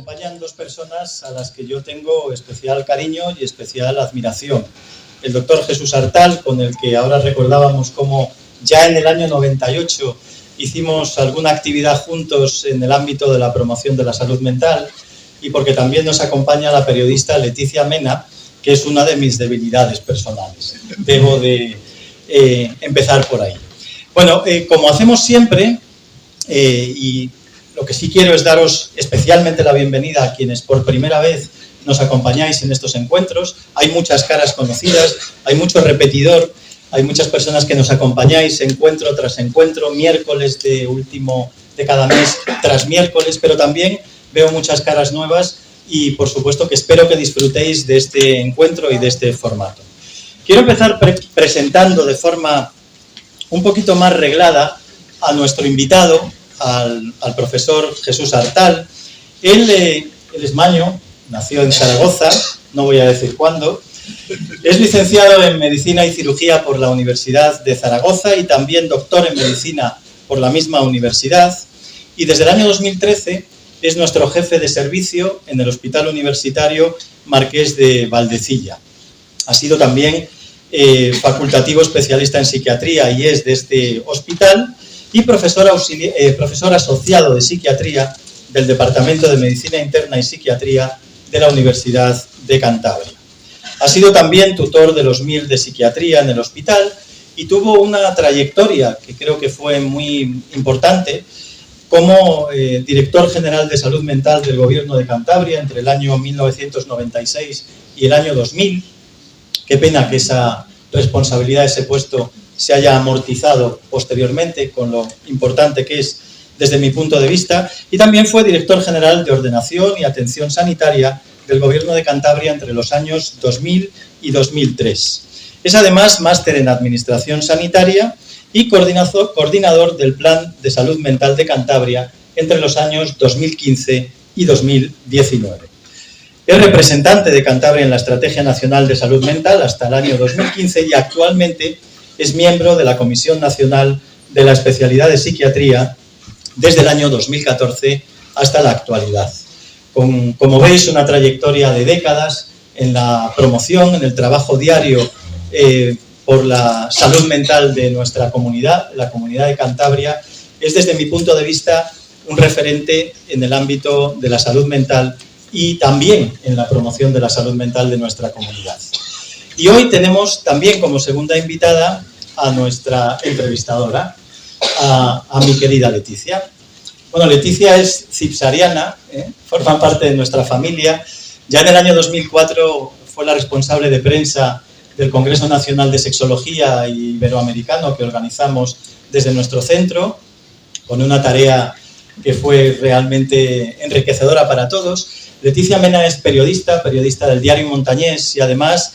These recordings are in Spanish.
acompañan dos personas a las que yo tengo especial cariño y especial admiración. El doctor Jesús Artal, con el que ahora recordábamos cómo ya en el año 98 hicimos alguna actividad juntos en el ámbito de la promoción de la salud mental, y porque también nos acompaña la periodista Leticia Mena, que es una de mis debilidades personales. Debo de empezar por ahí. Bueno, como hacemos siempre, y lo que sí quiero es daros especialmente la bienvenida a quienes por primera vez nos acompañáis en estos encuentros. Hay muchas caras conocidas, hay mucho repetidor, hay muchas personas que nos acompañáis encuentro tras encuentro, miércoles de cada mes tras miércoles, pero también veo muchas caras nuevas y por supuesto que espero que disfrutéis de este encuentro y de este formato. Quiero empezar presentando de forma un poquito más reglada a nuestro invitado, al profesor Jesús Artal. Él es maño, nació en Zaragoza, no voy a decir cuándo. Es licenciado en Medicina y Cirugía por la Universidad de Zaragoza y también doctor en Medicina por la misma universidad. Y desde el año 2013 es nuestro jefe de servicio en el Hospital Universitario Marqués de Valdecilla. Ha sido también facultativo especialista en psiquiatría y es de este hospital y profesor asociado de psiquiatría del Departamento de Medicina Interna y Psiquiatría de la Universidad de Cantabria. Ha sido también tutor de los MIR de psiquiatría en el hospital y tuvo una trayectoria que creo que fue muy importante como director general de salud mental del Gobierno de Cantabria entre el año 1996 y el año 2000. Qué pena que esa responsabilidad, ese puesto, se haya amortizado posteriormente con lo importante que es desde mi punto de vista. Y también fue director general de Ordenación y Atención Sanitaria del Gobierno de Cantabria entre los años 2000 y 2003. Es además máster en Administración Sanitaria y coordinador del Plan de Salud Mental de Cantabria entre los años 2015 y 2019. Es representante de Cantabria en la Estrategia Nacional de Salud Mental hasta el año 2015 y actualmente es miembro de la Comisión Nacional de la Especialidad de Psiquiatría desde el año 2014 hasta la actualidad. Como veis, una trayectoria de décadas en la promoción, en el trabajo diario por la salud mental de nuestra comunidad, la comunidad de Cantabria. Es desde mi punto de vista un referente en el ámbito de la salud mental y también en la promoción de la salud mental de nuestra comunidad. Y hoy tenemos también como segunda invitada a nuestra entrevistadora, a mi querida Leticia. Bueno, Leticia es cipsariana, forma parte de nuestra familia. Ya en el año 2004 fue la responsable de prensa del Congreso Nacional de Sexología Iberoamericano que organizamos desde nuestro centro, con una tarea que fue realmente enriquecedora para todos. Leticia Mena es periodista del diario Montañés y además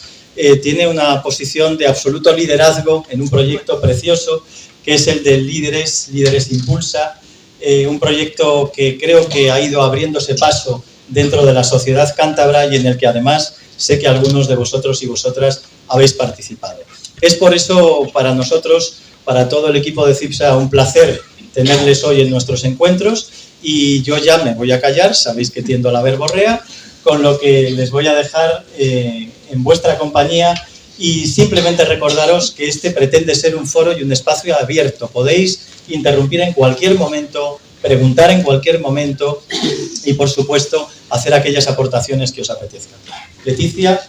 tiene una posición de absoluto liderazgo en un proyecto precioso que es el de Líderes Impulsa, un proyecto que creo que ha ido abriéndose paso dentro de la sociedad cántabra y en el que además sé que algunos de vosotros y vosotras habéis participado. Es por eso para nosotros, para todo el equipo de CIPSA, un placer tenerles hoy en nuestros encuentros y yo ya me voy a callar, sabéis que tiendo a la verborrea, con lo que les voy a dejar en vuestra compañía y simplemente recordaros que este pretende ser un foro y un espacio abierto. Podéis interrumpir en cualquier momento, preguntar en cualquier momento y, por supuesto, hacer aquellas aportaciones que os apetezcan. Leticia,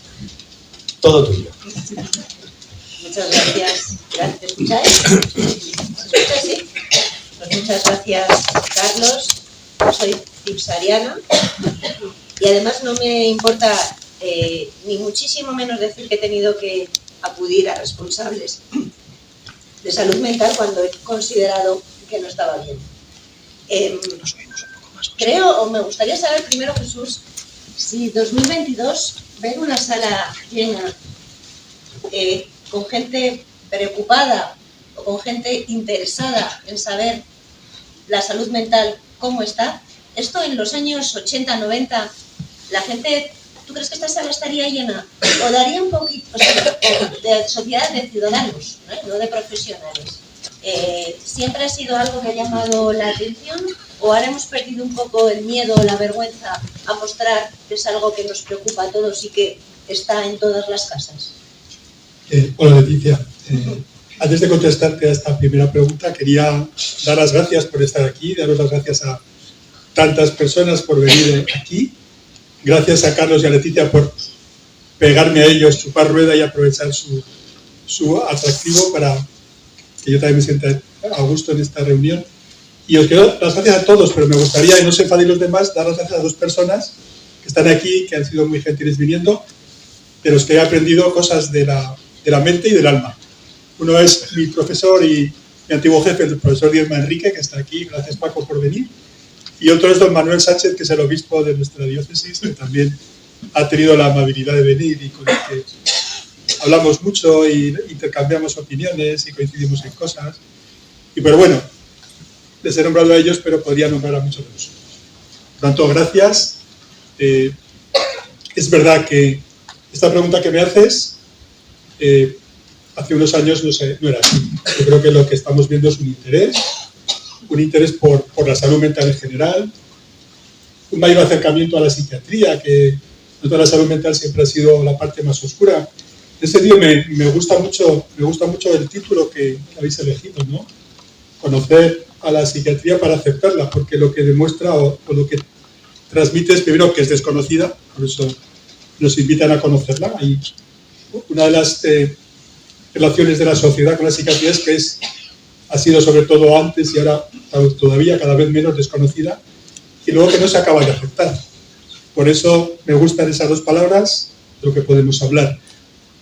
todo tuyo. Muchas gracias. ¿Me escucháis? ¿Se escucha, sí? Pues muchas gracias, Carlos. Soy cipsariana y además no me importa ni muchísimo menos decir que he tenido que acudir a responsables de salud mental cuando he considerado que no estaba bien. Creo, o me gustaría saber primero, Jesús, si 2022 ver una sala llena con gente preocupada o con gente interesada en saber la salud mental cómo está. Esto en los años 80, 90, la gente, ¿tú crees que esta sala estaría llena? O daría un poquito de sociedad de ciudadanos, no de profesionales. ¿Siempre ha sido algo que ha llamado la atención ¿O haremos perdido un poco el miedo o la vergüenza a mostrar que es algo que nos preocupa a todos y que está en todas las casas? Hola, Leticia. Antes de contestarte a esta primera pregunta, quería dar las gracias por estar aquí, daros las gracias a tantas personas por venir aquí. Gracias a Carlos y a Leticia por pegarme a ellos, chupar rueda y aprovechar su atractivo para que yo también me sienta a gusto en esta reunión. Y os quiero dar las gracias a todos, pero me gustaría, y no se enfaden los demás, dar las gracias a dos personas que están aquí, que han sido muy gentiles viniendo, de los que he aprendido cosas de la mente y del alma. Uno es mi profesor y mi antiguo jefe, el profesor Diezma Enrique, que está aquí. Gracias, Paco, por venir. Y otro es don Manuel Sánchez, que es el obispo de nuestra diócesis, que también ha tenido la amabilidad de venir y con el que hablamos mucho y intercambiamos opiniones y coincidimos en cosas. Pero bueno, les he nombrado a ellos, pero podría nombrar a muchos de vosotros. Por tanto, gracias. Es verdad que esta pregunta que me haces, hace unos años no era así. Yo creo que lo que estamos viendo es un interés por la salud mental en general, un mayor acercamiento a la psiquiatría, que no toda la salud mental siempre ha sido la parte más oscura. En ese sentido me gusta mucho el título que habéis elegido, ¿no? Conocer a la psiquiatría para aceptarla, porque lo que demuestra o lo que transmite es, primero, que es desconocida, por eso nos invitan a conocerla. Y una de las relaciones de la sociedad con la psiquiatría es que ha sido sobre todo antes y ahora todavía cada vez menos desconocida, y luego que no se acaba de aceptar. Por eso me gustan esas dos palabras, de lo que podemos hablar.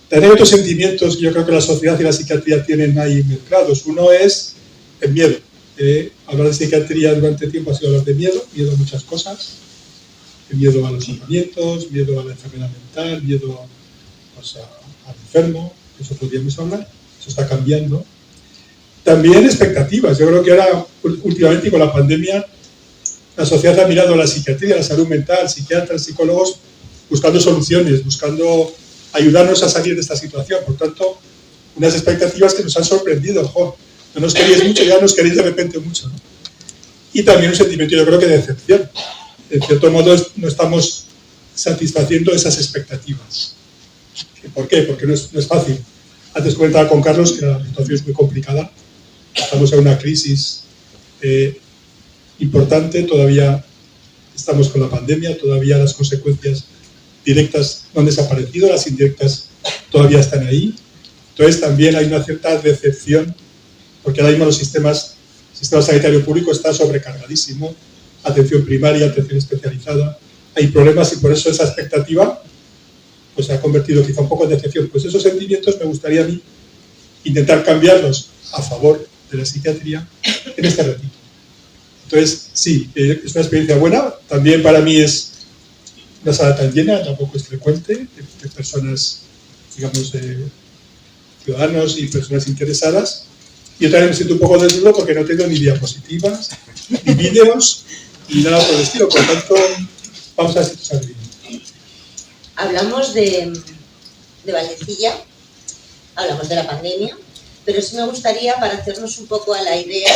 También hay otros sentimientos que yo creo que la sociedad y la psiquiatría tienen ahí mezclados. Uno es el miedo. Hablar de psiquiatría durante tiempo ha sido hablar de miedo a muchas cosas. El miedo a los tratamientos, miedo a la enfermedad mental, miedo al enfermo, eso podríamos hablar, eso está cambiando. También expectativas. Yo creo que ahora, últimamente, y con la pandemia, la sociedad ha mirado a la psiquiatría, a la salud mental, psiquiatras, psicólogos, buscando soluciones, buscando ayudarnos a salir de esta situación. Por tanto, unas expectativas que nos han sorprendido. ¡Jo! No nos queríais mucho, ya nos queréis de repente mucho, ¿no? Y también un sentimiento, yo creo que de decepción. En cierto modo, no estamos satisfaciendo esas expectativas. ¿Por qué? Porque no es fácil. Antes comentaba con Carlos que la situación es muy complicada. Estamos en una crisis importante, todavía estamos con la pandemia, todavía las consecuencias directas no han desaparecido, las indirectas todavía están ahí. Entonces también hay una cierta decepción, porque ahora mismo el sistema sanitario público está sobrecargadísimo, atención primaria, atención especializada, hay problemas y por eso esa expectativa pues se ha convertido quizá un poco en decepción. Pues esos sentimientos me gustaría a mí intentar cambiarlos a favor de la psiquiatría en este ratito. Entonces, sí, es una experiencia buena. También para mí es una sala tan llena, tampoco es frecuente, de personas, digamos, ciudadanos y personas interesadas. Yo también me siento un poco desnudo porque no tengo ni diapositivas, ni vídeos, ni nada por el estilo. Por lo tanto, vamos a ver si te sale bien. Hablamos de Valdecilla, hablamos de la pandemia, pero sí me gustaría, para hacernos un poco a la idea,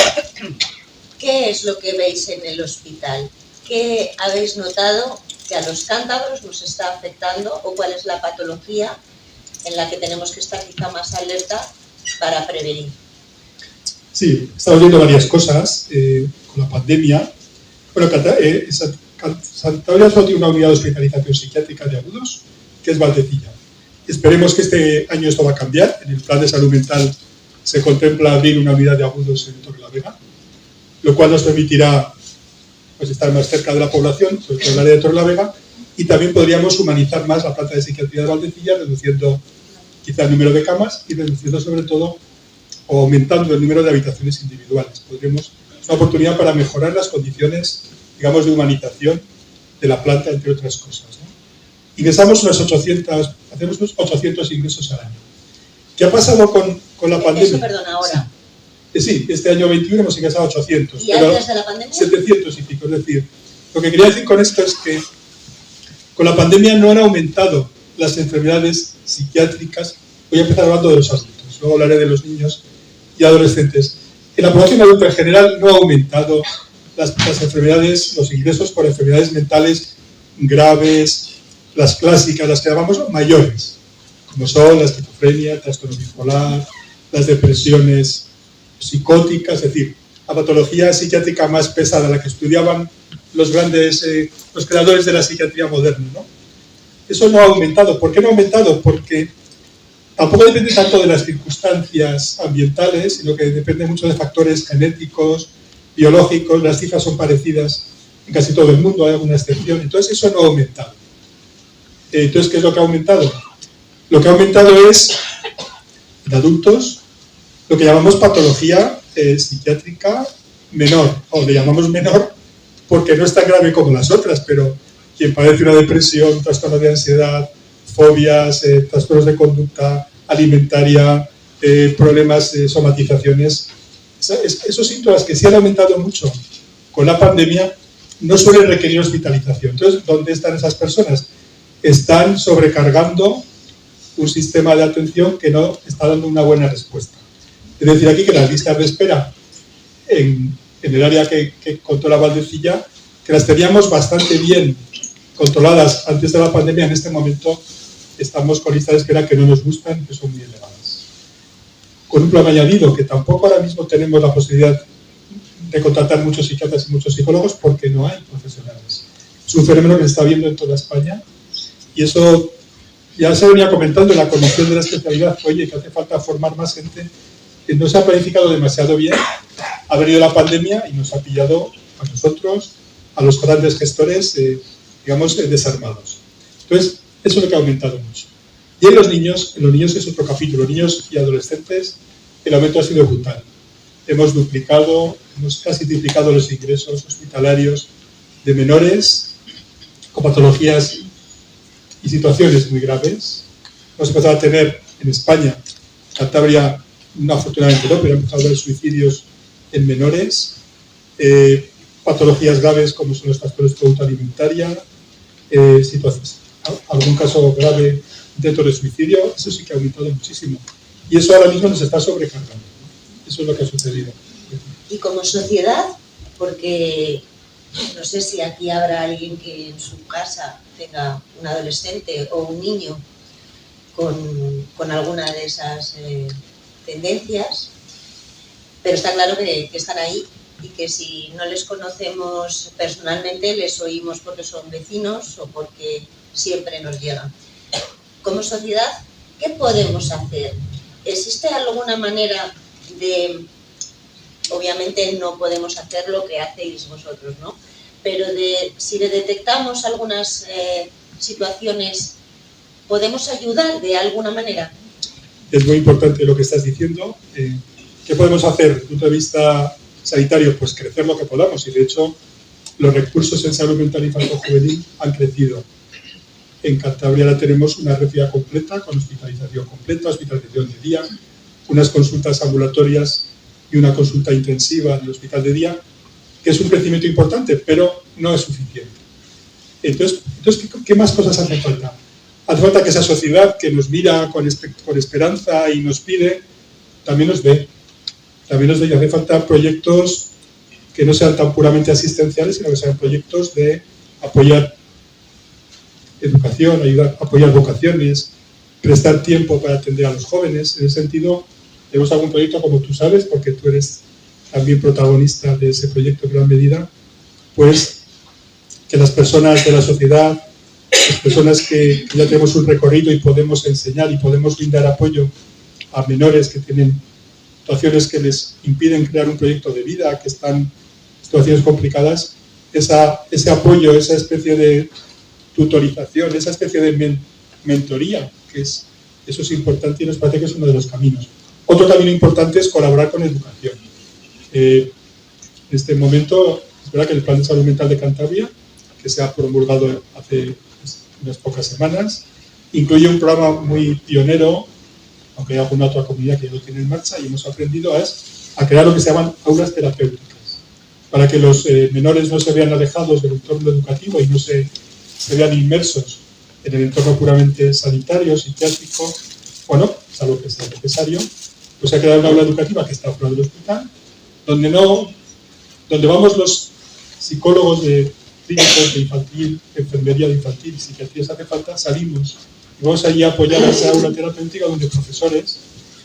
¿qué es lo que veis en el hospital? ¿Qué habéis notado que a los cántabros nos está afectando o cuál es la patología en la que tenemos que estar quizá más alerta para prevenir? Sí, estamos viendo varias cosas con la pandemia. Bueno, Cantabria solo tiene una unidad de hospitalización psiquiátrica de agudos, que es Valdecilla. Esperemos que este año esto va a cambiar. En el plan de salud mental se contempla abrir una unidad de agudos en Torrelavega, lo cual nos permitirá pues, estar más cerca de la población, sobre todo en el área de Torrelavega, y también podríamos humanizar más la planta de psiquiatría de Valdecilla, reduciendo quizá el número de camas y reduciendo sobre todo o aumentando el número de habitaciones individuales. Es una oportunidad para mejorar las condiciones, digamos, de humanización de la planta, entre otras cosas, ¿no? Ingresamos hacemos unos 800 ingresos al año. ¿Qué ha pasado con la pandemia? Eso, perdón, ahora. Sí, este año 21 hemos ingresado 800. ¿Y antes de la pandemia? 700 y pico. Es decir, lo que quería decir con esto es que con la pandemia no han aumentado las enfermedades psiquiátricas. Voy a empezar hablando de los adultos, luego hablaré de los niños y adolescentes. En la población adulta en general no ha aumentado las enfermedades, los ingresos por enfermedades mentales graves, las clásicas, las que llamamos mayores, como son la esquizofrenia, el trastorno bipolar, las depresiones psicóticas, es decir, la patología psiquiátrica más pesada, la que estudiaban los grandes, los creadores de la psiquiatría moderna, ¿no? Eso no ha aumentado. ¿Por qué no ha aumentado? Porque tampoco depende tanto de las circunstancias ambientales, sino que depende mucho de factores genéticos, biológicos. Las cifras son parecidas en casi todo el mundo, hay alguna excepción. Entonces eso no ha aumentado. Entonces, ¿qué es lo que ha aumentado? Lo que ha aumentado es, en adultos, lo que llamamos patología psiquiátrica menor, o le llamamos menor porque no es tan grave como las otras, pero quien padece una depresión, trastorno de ansiedad, fobias, trastornos de conducta alimentaria, problemas de somatizaciones, esos síntomas que sí han aumentado mucho con la pandemia no suelen requerir hospitalización. Entonces, ¿dónde están esas personas? Están sobrecargando un sistema de atención que no está dando una buena respuesta. Es decir, aquí que las listas de espera en el área que controla Valdecilla, que las teníamos bastante bien controladas antes de la pandemia, en este momento estamos con listas de espera que no nos gustan, que son muy elevadas. Con un plan añadido, que tampoco ahora mismo tenemos la posibilidad de contratar muchos psiquiatras y muchos psicólogos porque no hay profesionales. Es un fenómeno que se está viendo en toda España y eso ya se venía comentando en la comisión de la especialidad, oye, que hace falta formar más gente, que no se ha planificado demasiado bien. Ha venido la pandemia y nos ha pillado a nosotros, a los grandes gestores, digamos, desarmados. Entonces, eso es lo que ha aumentado mucho. Y en los niños es otro capítulo. Niños y adolescentes, el aumento ha sido brutal. Hemos casi triplicado los ingresos hospitalarios de menores con patologías y situaciones muy graves. Hemos empezado a tener en España, Cantabria, no, afortunadamente no, pero hemos empezado a ver suicidios en menores, patologías graves como son los trastornos de conducta alimentaria, situaciones, algún caso grave, intento de suicidio, eso sí que ha aumentado muchísimo. Y eso ahora mismo nos está sobrecargando. Eso es lo que ha sucedido. Y como sociedad, porque no sé si aquí habrá alguien que en su casa tenga un adolescente o un niño con alguna de esas tendencias, pero está claro que están ahí y que si no les conocemos personalmente, les oímos porque son vecinos o porque siempre nos llegan. Como sociedad, ¿qué podemos hacer? ¿Existe alguna manera de, obviamente no podemos hacer lo que hacéis vosotros, ¿no? Pero si le detectamos algunas situaciones, ¿podemos ayudar de alguna manera? Es muy importante lo que estás diciendo. ¿Qué podemos hacer desde el punto de vista sanitario? Pues crecer lo que podamos, y de hecho los recursos en salud mental infantil-juvenil han crecido. En Cantabria ahora tenemos una red completa, con hospitalización completa, hospitalización de día, unas consultas ambulatorias y una consulta intensiva en el hospital de día, que es un crecimiento importante, pero no es suficiente. Entonces ¿qué más cosas hacen falta? Hace falta que esa sociedad que nos mira con esperanza y nos pide, también nos dé. También nos dé, y hace falta proyectos que no sean tan puramente asistenciales, sino que sean proyectos de apoyar educación, apoyar vocaciones, prestar tiempo para atender a los jóvenes. En ese sentido, tenemos algún proyecto, como tú sabes, porque tú eres también protagonista de ese proyecto en gran medida, pues que las personas de la sociedad, las personas que ya tenemos un recorrido y podemos enseñar y podemos brindar apoyo a menores que tienen situaciones que les impiden crear un proyecto de vida, que están en situaciones complicadas, ese apoyo, esa especie de tutorización, esa especie de mentoría, eso es importante y nos parece que es uno de los caminos. Otro camino importante es colaborar con educación. En este momento, es verdad que el Plan de Salud Mental de Cantabria, que se ha promulgado hace unas pocas semanas, incluye un programa muy pionero, aunque hay alguna otra comunidad que ya lo tiene en marcha, y hemos aprendido a crear lo que se llaman aulas terapéuticas, para que los menores no se vean alejados del entorno educativo y no se vean inmersos en el entorno puramente sanitario, psiquiátrico, bueno, salvo que sea necesario. Pues se ha creado una aula educativa que está fuera del hospital, donde vamos psicólogos de clínicos de infantil, enfermería de infantil, psiquiatría, si hace falta, salimos y vamos allí a apoyar a esa aula terapéutica donde profesores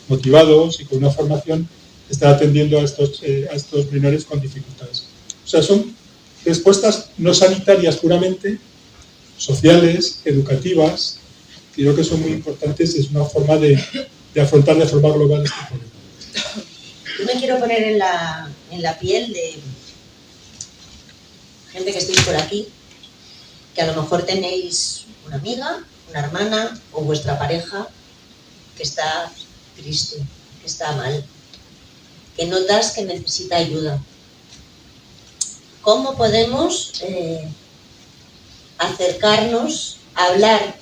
motivados y con una formación están atendiendo a estos menores con dificultades. O sea, son respuestas no sanitarias puramente, sociales, educativas, que creo que son muy importantes y es una forma de afrontar de forma global este problema. Yo me quiero poner en la piel de gente que estéis por aquí, que a lo mejor tenéis una amiga, una hermana o vuestra pareja que está triste, que está mal, que notas que necesita ayuda. ¿Cómo podemos acercarnos a hablar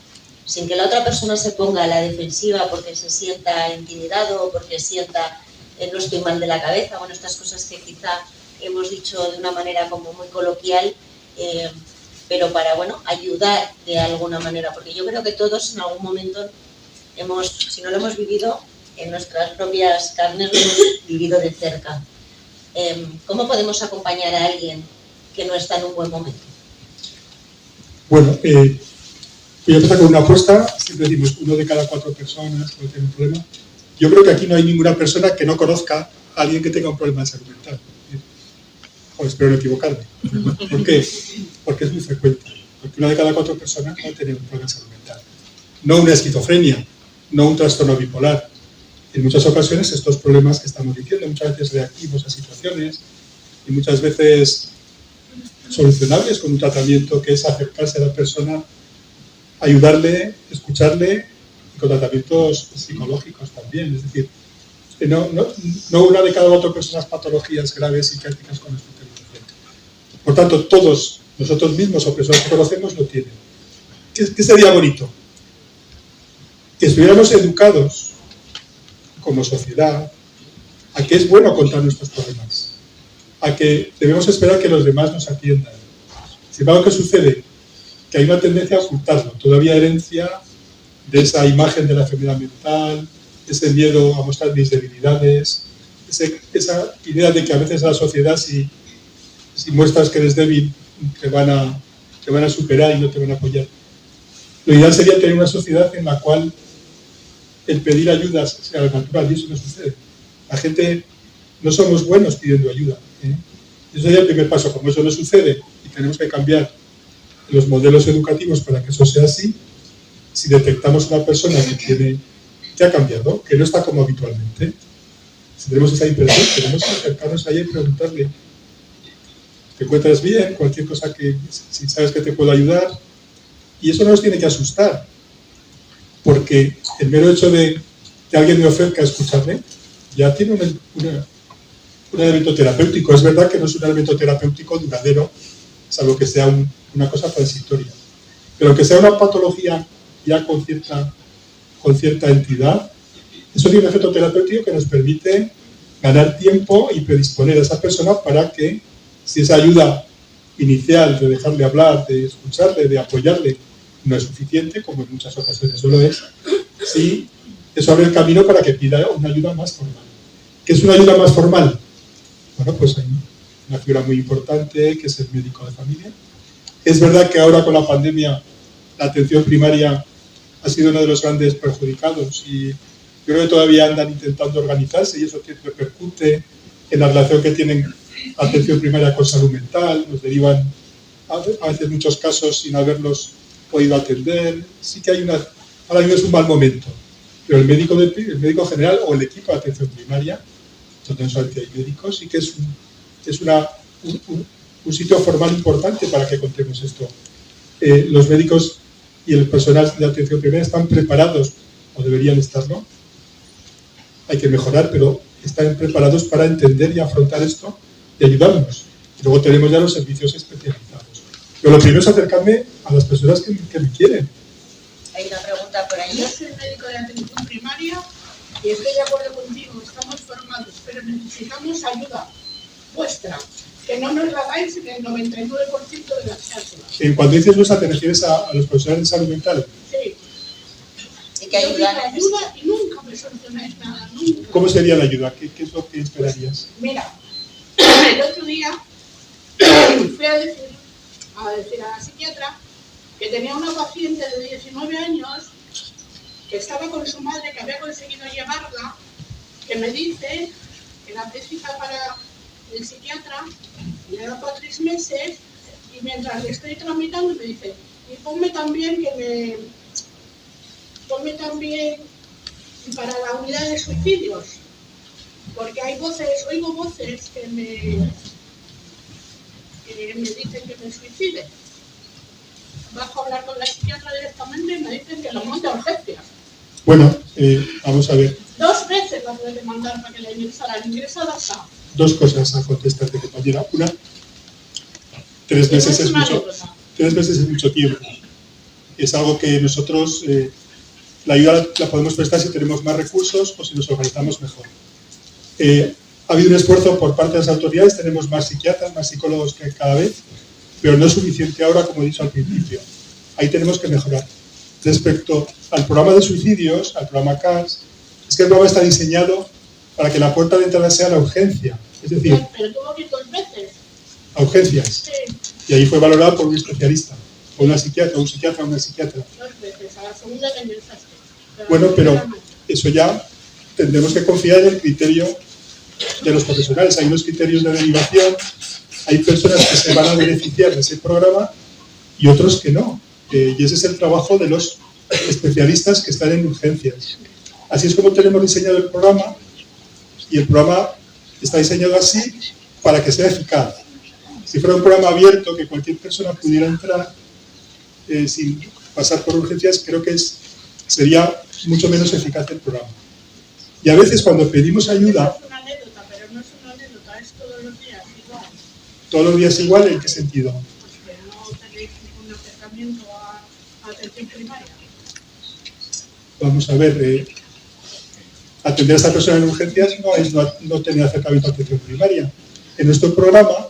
sin que la otra persona se ponga a la defensiva porque se sienta intimidado o porque sienta no estoy mal de la cabeza? Bueno, estas cosas que quizá hemos dicho de una manera como muy coloquial, pero para, bueno, ayudar de alguna manera, porque yo creo que todos en algún momento si no lo hemos vivido, en nuestras propias carnes lo hemos vivido de cerca. ¿Cómo podemos acompañar a alguien que no está en un buen momento? Bueno, voy a empezar con una apuesta. Siempre decimos 1 de cada 4 personas puede tener un problema. Yo creo que aquí no hay ninguna persona que no conozca a alguien que tenga un problema de salud mental. Espero no equivocarme. ¿Por qué? Porque es muy frecuente. Porque 1 de cada 4 personas va a tener un problema de salud mental. No una esquizofrenia, no un trastorno bipolar. En muchas ocasiones estos problemas que estamos diciendo, muchas veces reactivos a situaciones y muchas veces solucionables con un tratamiento que es acercarse a la persona, ayudarle, escucharle y con tratamientos psicológicos también. Es decir, no 1 de cada 4 personas patologías graves psiquiátricas con hospitalización. Por tanto, todos nosotros mismos o personas que conocemos lo tienen. ¿Qué sería bonito? Que estuviéramos educados como sociedad a que es bueno contar nuestros problemas, a que debemos esperar que los demás nos atiendan. Sin embargo, ¿qué sucede? Que hay una tendencia a ocultarlo, todavía herencia de esa imagen de la enfermedad mental, ese miedo a mostrar mis debilidades, esa idea de que a veces a la sociedad si muestras que eres débil te van a superar y no te van a apoyar. Lo ideal sería tener una sociedad en la cual el pedir ayuda sea natural, y eso no sucede. La gente no somos buenos pidiendo ayuda. Eso sería el primer paso. Como eso no sucede y tenemos que cambiar los modelos educativos para que eso sea así, si detectamos una persona que ha cambiado, que no está como habitualmente, si tenemos esa impresión, tenemos que acercarnos a ella y preguntarle, ¿te encuentras bien? Cualquier cosa si sabes que te puedo ayudar. Y eso no nos tiene que asustar, porque el mero hecho de que alguien me ofrezca escucharle ya tiene un elemento terapéutico. Es verdad que no es un elemento terapéutico duradero, salvo que sea una cosa transitoria. Pero que sea una patología ya con cierta entidad, eso tiene un efecto terapéutico que nos permite ganar tiempo y predisponer a esa persona para que, si esa ayuda inicial de dejarle hablar, de escucharle, de apoyarle, no es suficiente, como en muchas ocasiones no lo es, sí, eso abre el camino para que pida una ayuda más formal. ¿Qué es una ayuda más formal? Bueno, pues hay una figura muy importante, que es el médico de familia. Es verdad que ahora con la pandemia la atención primaria ha sido uno de los grandes perjudicados y yo creo que todavía andan intentando organizarse y eso repercute en la relación que tienen atención primaria con salud mental, nos derivan a veces muchos casos sin haberlos podido atender. Sí que ahora mismo es un mal momento, pero el médico general o el equipo de atención primaria, donde no solamente hay médicos, sí que es un sitio formal importante para que contemos esto. Los médicos y el personal de atención primaria están preparados, o deberían estarlo, hay que mejorar, pero están preparados para entender y afrontar esto y ayudarnos. Y luego tenemos ya los servicios especializados. Pero lo primero es acercarme a las personas que me quieren. Hay una pregunta por ahí. Yo soy médico de atención primaria y estoy de acuerdo contigo, estamos formados, pero necesitamos ayuda vuestra, que no nos la dais en el 99% de las casos. Cuando dices vuestra, ¿te refieres a los profesionales de salud mental? Sí. ¿Y qué ayuda ayuda y nunca me solucionáis nada, nunca. ¿Cómo sería la ayuda? ¿Qué es lo que esperarías? Mira, el otro día fui a decir a la psiquiatra que tenía una paciente de 19 años que estaba con su madre, que había conseguido llevarla, que me dice que la cita para el psiquiatra le da para 3 meses y mientras le estoy tramitando me dice, y ponme también para la unidad de suicidios, porque oigo voces que me dicen que me suicide. Bajo a hablar con la psiquiatra directamente y me dicen que lo monte a urgencias. Bueno, vamos a ver. 2 veces la tuve que mandar para que la ingresaran. Ingresada está. 2 cosas a contestarte, compañera. Una, 3 meses es mucho. 3 meses es mucho tiempo. Es algo que nosotros, la ayuda la podemos prestar si tenemos más recursos o si nos organizamos mejor. Ha habido un esfuerzo por parte de las autoridades, tenemos más psiquiatras, más psicólogos que cada vez, pero no es suficiente ahora, como he dicho al principio. Ahí tenemos que mejorar. Respecto al programa de suicidios, al programa CARS, es que el programa está diseñado para que la puerta de entrada sea la urgencia. Es decir, pero tuvo que ir 2 veces. A urgencias. Sí. Y ahí fue valorado por un especialista, o una psiquiatra, un psiquiatra o una psiquiatra. 2 veces, a la segunda que ingresaste. Bueno, pero eso ya tendremos que confiar en el criterio de los profesionales. Hay unos criterios de derivación, hay personas que se van a beneficiar de ese programa y otros que no. Y ese es el trabajo de los especialistas que están en urgencias. Así es como tenemos diseñado el programa, y el programa está diseñado así para que sea eficaz. Si fuera un programa abierto, que cualquier persona pudiera entrar sin pasar por urgencias, creo que sería mucho menos eficaz el programa. Y a veces cuando pedimos ayuda... Es una anécdota, pero no es una anécdota, es todos los días igual. ¿Todos los días igual? ¿En qué sentido? Pues que no tenéis ningún acercamiento a atención primaria. Vamos a ver, atender a esta persona en urgencias no es no tener acercamiento a atención primaria. En nuestro programa,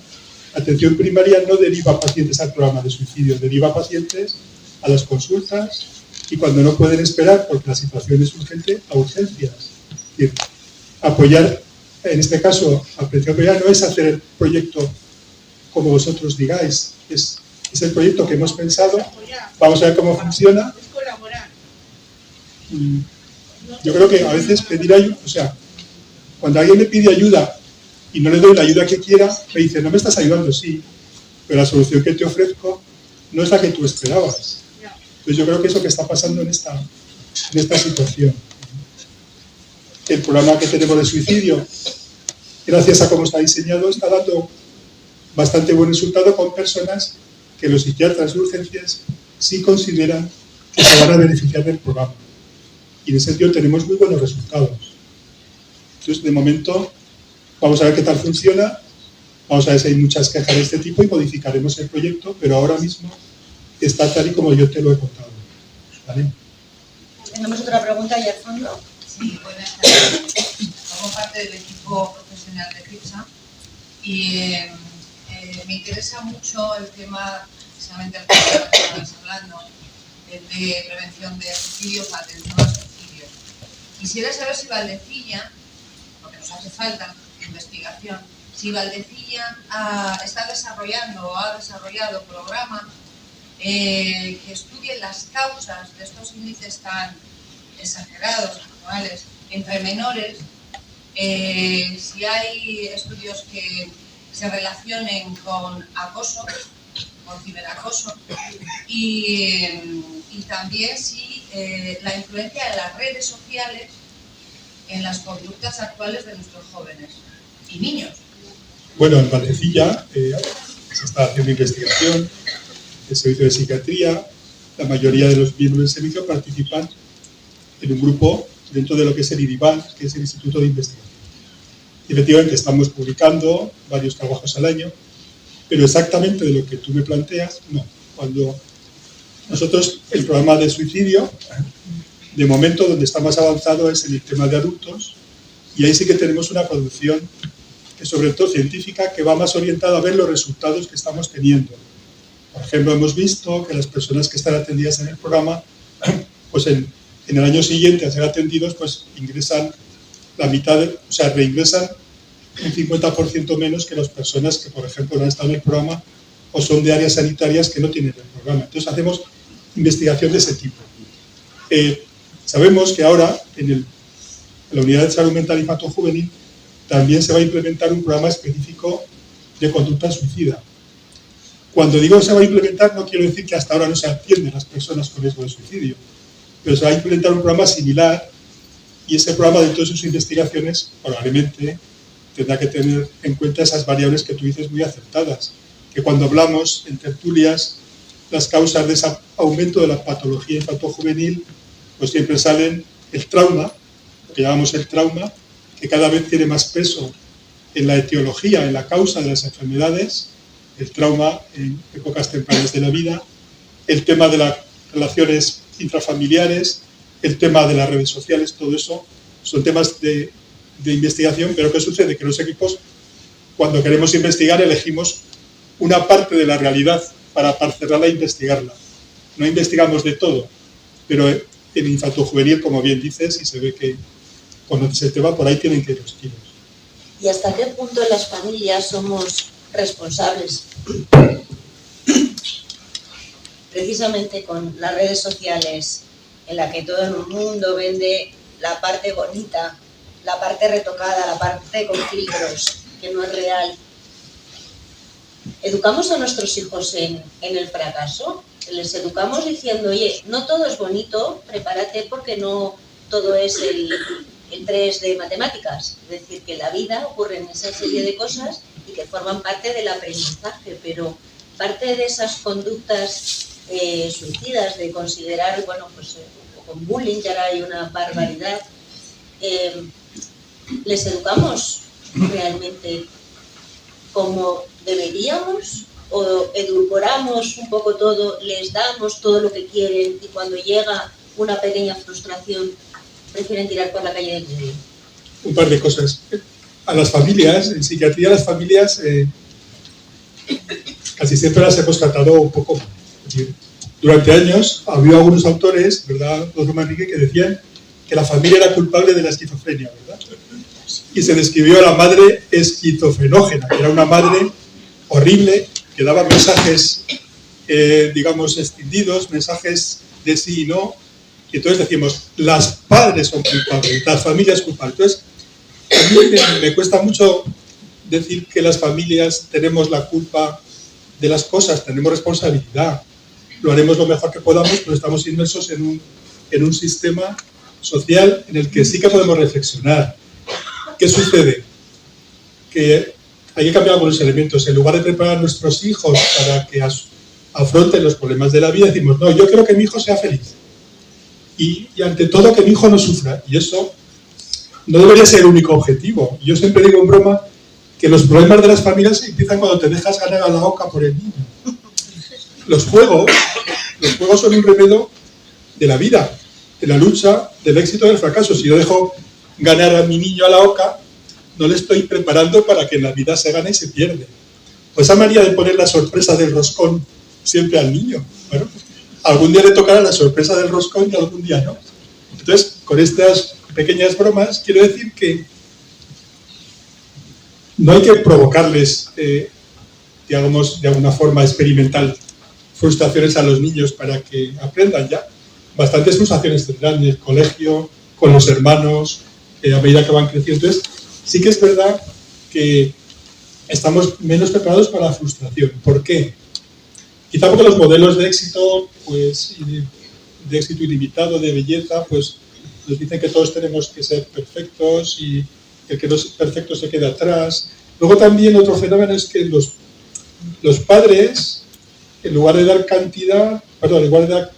atención primaria no deriva pacientes al programa de suicidio, deriva pacientes a las consultas y cuando no pueden esperar porque la situación es urgente, a urgencias. Es decir, apoyar, en este caso, atención primaria no es hacer el proyecto como vosotros digáis, es el proyecto que hemos pensado, vamos a ver cómo funciona. Es colaborar. Yo creo que a veces pedir ayuda, o sea, cuando alguien me pide ayuda y no le doy la ayuda que quiera, me dice, no me estás ayudando, sí, pero la solución que te ofrezco no es la que tú esperabas. Entonces yo creo que es lo que está pasando en esta situación. El programa que tenemos de suicidio, gracias a cómo está diseñado, está dando bastante buen resultado con personas que los psiquiatras de urgencias sí consideran que se van a beneficiar del programa. Y en ese sentido tenemos muy buenos resultados. Entonces, de momento, vamos a ver qué tal funciona, vamos a ver si hay muchas quejas de este tipo y modificaremos el proyecto, pero ahora mismo está tal y como yo te lo he contado. ¿Vale? Tenemos otra pregunta ahí al fondo. Sí, buenas tardes. Formo parte del equipo profesional de CIPSA y me interesa mucho el tema, precisamente el tema del que estabas hablando, el de prevención de suicidios, atención a suicidios. Quisiera saber si Valdecilla, porque nos hace falta investigación, si Valdecilla está desarrollando o ha desarrollado programas que estudien las causas de estos índices tan exagerados, actuales, entre menores, si hay estudios que se relacionen con acoso, con ciberacoso, y también si la influencia de las redes sociales en las conductas actuales de nuestros jóvenes y niños. Bueno, en Valdecilla se está haciendo investigación, el servicio de psiquiatría, la mayoría de los miembros del servicio participan en un grupo dentro de lo que es el IDIVAN, que es el Instituto de Investigación. Y efectivamente estamos publicando varios trabajos al año, pero exactamente de lo que tú me planteas, no. Cuando nosotros, el programa de suicidio, de momento donde está más avanzado es en el tema de adultos, y ahí sí que tenemos una producción, que sobre todo científica, que va más orientada a ver los resultados que estamos teniendo. Por ejemplo, hemos visto que las personas que están atendidas en el programa, pues en el año siguiente a ser atendidos, pues ingresan la mitad, o sea, reingresan un 50% menos que las personas que, por ejemplo, no han estado en el programa o son de áreas sanitarias que no tienen el programa. Entonces hacemos investigación de ese tipo. Sabemos que ahora en la Unidad de Salud Mental Infanto-Juvenil también se va a implementar un programa específico de conducta suicida. Cuando digo se va a implementar, no quiero decir que hasta ahora no se atienden las personas con riesgo de suicidio, pero se va a implementar un programa similar y ese programa, dentro de sus investigaciones, probablemente tendrá que tener en cuenta esas variables que tú dices muy acertadas, que cuando hablamos en tertulias, las causas de ese aumento de la patología infanto-juvenil, pues siempre salen el trauma, lo que llamamos el trauma, que cada vez tiene más peso en la etiología, en la causa de las enfermedades, el trauma en épocas tempranas de la vida, el tema de las relaciones intrafamiliares, el tema de las redes sociales, todo eso son temas de investigación, pero ¿qué sucede? Que los equipos, cuando queremos investigar, elegimos una parte de la realidad para parcelarla e investigarla. No investigamos de todo, pero en infanto-juvenil, como bien dices, y se ve que conoces el tema, por ahí tienen que ir los tiros. ¿Y hasta qué punto las familias somos responsables? Precisamente con las redes sociales, en la que todo el mundo vende la parte bonita, la parte retocada, la parte con filtros, que no es real. ¿Educamos a nuestros hijos en el fracaso? Les educamos diciendo, oye, no todo es bonito, prepárate porque no todo es el 3 de matemáticas. Es decir, que en la vida ocurren esa serie de cosas y que forman parte del aprendizaje, pero parte de esas conductas suicidas, de considerar, bueno, pues con bullying, que ahora hay una barbaridad, ¿les educamos realmente como deberíamos? ¿O edulcoramos un poco todo, les damos todo lo que quieren y cuando llega una pequeña frustración prefieren tirar por la calle del medio? Un par de cosas. A las familias, en psiquiatría, las familias casi siempre las hemos tratado un poco mal. Es decir, durante años había algunos autores, ¿verdad?, Oslo Manrique, que decían que la familia era culpable de la esquizofrenia, ¿verdad? Y se describió a la madre esquizofrenógena, que era una madre horrible, que daba mensajes, digamos, extendidos, mensajes de sí y no. Y entonces decimos, las padres son culpables, las familias culpables. Entonces, a mí me cuesta mucho decir que las familias tenemos la culpa de las cosas, tenemos responsabilidad. Lo haremos lo mejor que podamos, pero estamos inmersos en un sistema social en el que sí que podemos reflexionar. ¿Qué sucede? Que hay que cambiar algunos elementos. En lugar de preparar a nuestros hijos para que afronten los problemas de la vida, decimos, no, yo quiero que mi hijo sea feliz. Y ante todo que mi hijo no sufra. Y eso no debería ser el único objetivo. Yo siempre digo en broma que los problemas de las familias empiezan cuando te dejas ganar a la oca por el niño. Los juegos son un remedio de la vida, de la lucha, del éxito y del fracaso. Si yo dejo ganar a mi niño a la oca, no le estoy preparando para que en la vida se gane y se pierde. Pues esa manera de poner la sorpresa del roscón siempre al niño. Bueno, algún día le tocará la sorpresa del roscón y algún día no. Entonces, con estas pequeñas bromas, quiero decir que no hay que provocarles, digamos, de alguna forma experimental, frustraciones a los niños para que aprendan ya. Bastantes frustraciones tendrán en el colegio, con los hermanos, a medida que van creciendo. Entonces, sí que es verdad que estamos menos preparados para la frustración. ¿Por qué? Quizá porque los modelos de éxito, pues, de éxito ilimitado, de belleza, pues, nos dicen que todos tenemos que ser perfectos y el que no es perfecto se queda atrás. Luego también otro fenómeno es que los padres, en lugar de dar cantidad, perdón, en lugar de dar,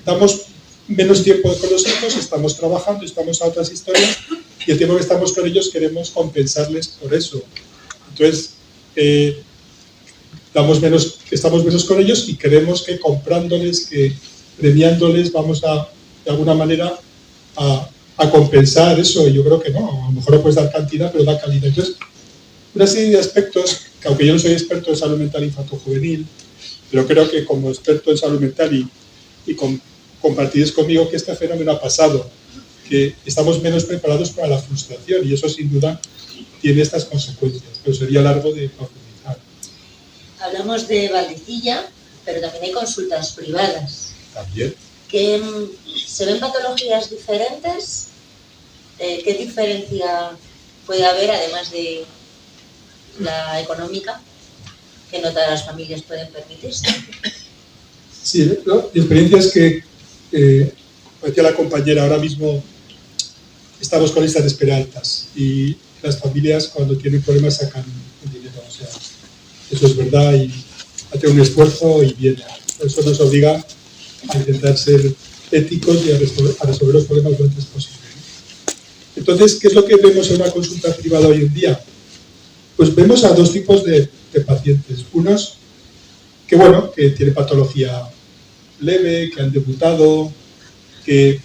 damos menos tiempo con los hijos, estamos trabajando, estamos a otras historias y el tiempo que estamos con ellos queremos compensarles por eso. Entonces, estamos menos con ellos y creemos que comprándoles, que premiándoles vamos de alguna manera a compensar eso. Y yo creo que no, a lo mejor no puedes dar cantidad, pero da calidad. Entonces, una serie de aspectos, que aunque yo no soy experto en salud mental infanto-juvenil, pero creo que como experto en salud mental y compartís conmigo que este fenómeno ha pasado, que estamos menos preparados para la frustración y eso sin duda tiene estas consecuencias, pero sería largo de profundizar. hablamos de Valdecilla, pero también hay consultas privadas. También. Que ¿se ven patologías diferentes? ¿Qué diferencia puede haber, además de la económica, que no todas las familias pueden permitirse? Sí, ¿no? Mi experiencia es que, como decía la compañera, ahora mismo estamos con listas de espera altas y las familias cuando tienen problemas sacan el dinero. O sea, eso es verdad y hace un esfuerzo y viene. Eso nos obliga a intentar ser éticos y a resolver los problemas lo antes posible. Entonces, ¿qué es lo que vemos en una consulta privada hoy en día? Pues vemos a dos tipos de pacientes. Unos que, bueno, que tienen patología leve, que han debutado, que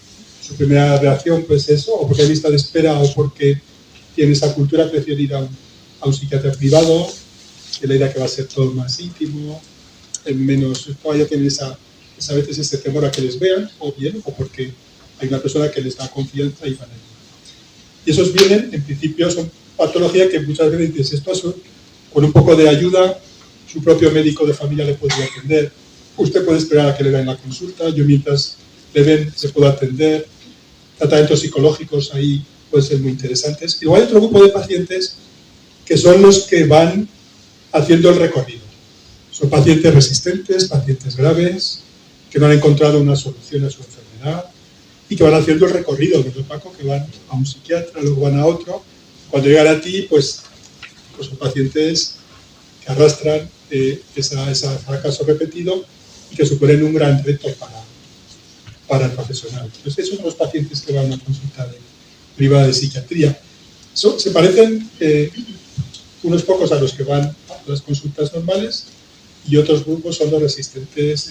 su primera reacción pues eso, o porque hay lista de espera o porque tiene esa cultura, prefieren ir a un psiquiatra privado, que la idea que va a ser todo más íntimo, menos, todavía tienen a veces ese temor a que les vean, o bien, o porque hay una persona que les da confianza y van a ir. Y esos vienen, en principio, son patologías que muchas veces dices, esto es, con un poco de ayuda, su propio médico de familia le podría atender. Usted puede esperar a que le vean la consulta, yo mientras le ven se puedo atender. Tratamientos psicológicos ahí pueden ser muy interesantes. Y luego hay otro grupo de pacientes que son los que van haciendo el recorrido. Son pacientes resistentes, pacientes graves, que no han encontrado una solución a su enfermedad y que van haciendo el recorrido, ¿verdad, Paco? Que van a un psiquiatra, luego van a otro. Cuando llegan a ti, pues son pacientes que arrastran ese fracaso repetido y que suponen un gran reto para el profesional. Entonces, esos son los pacientes que van a una consulta privada de psiquiatría. Se parecen unos pocos a los que van a las consultas normales y otros grupos son los resistentes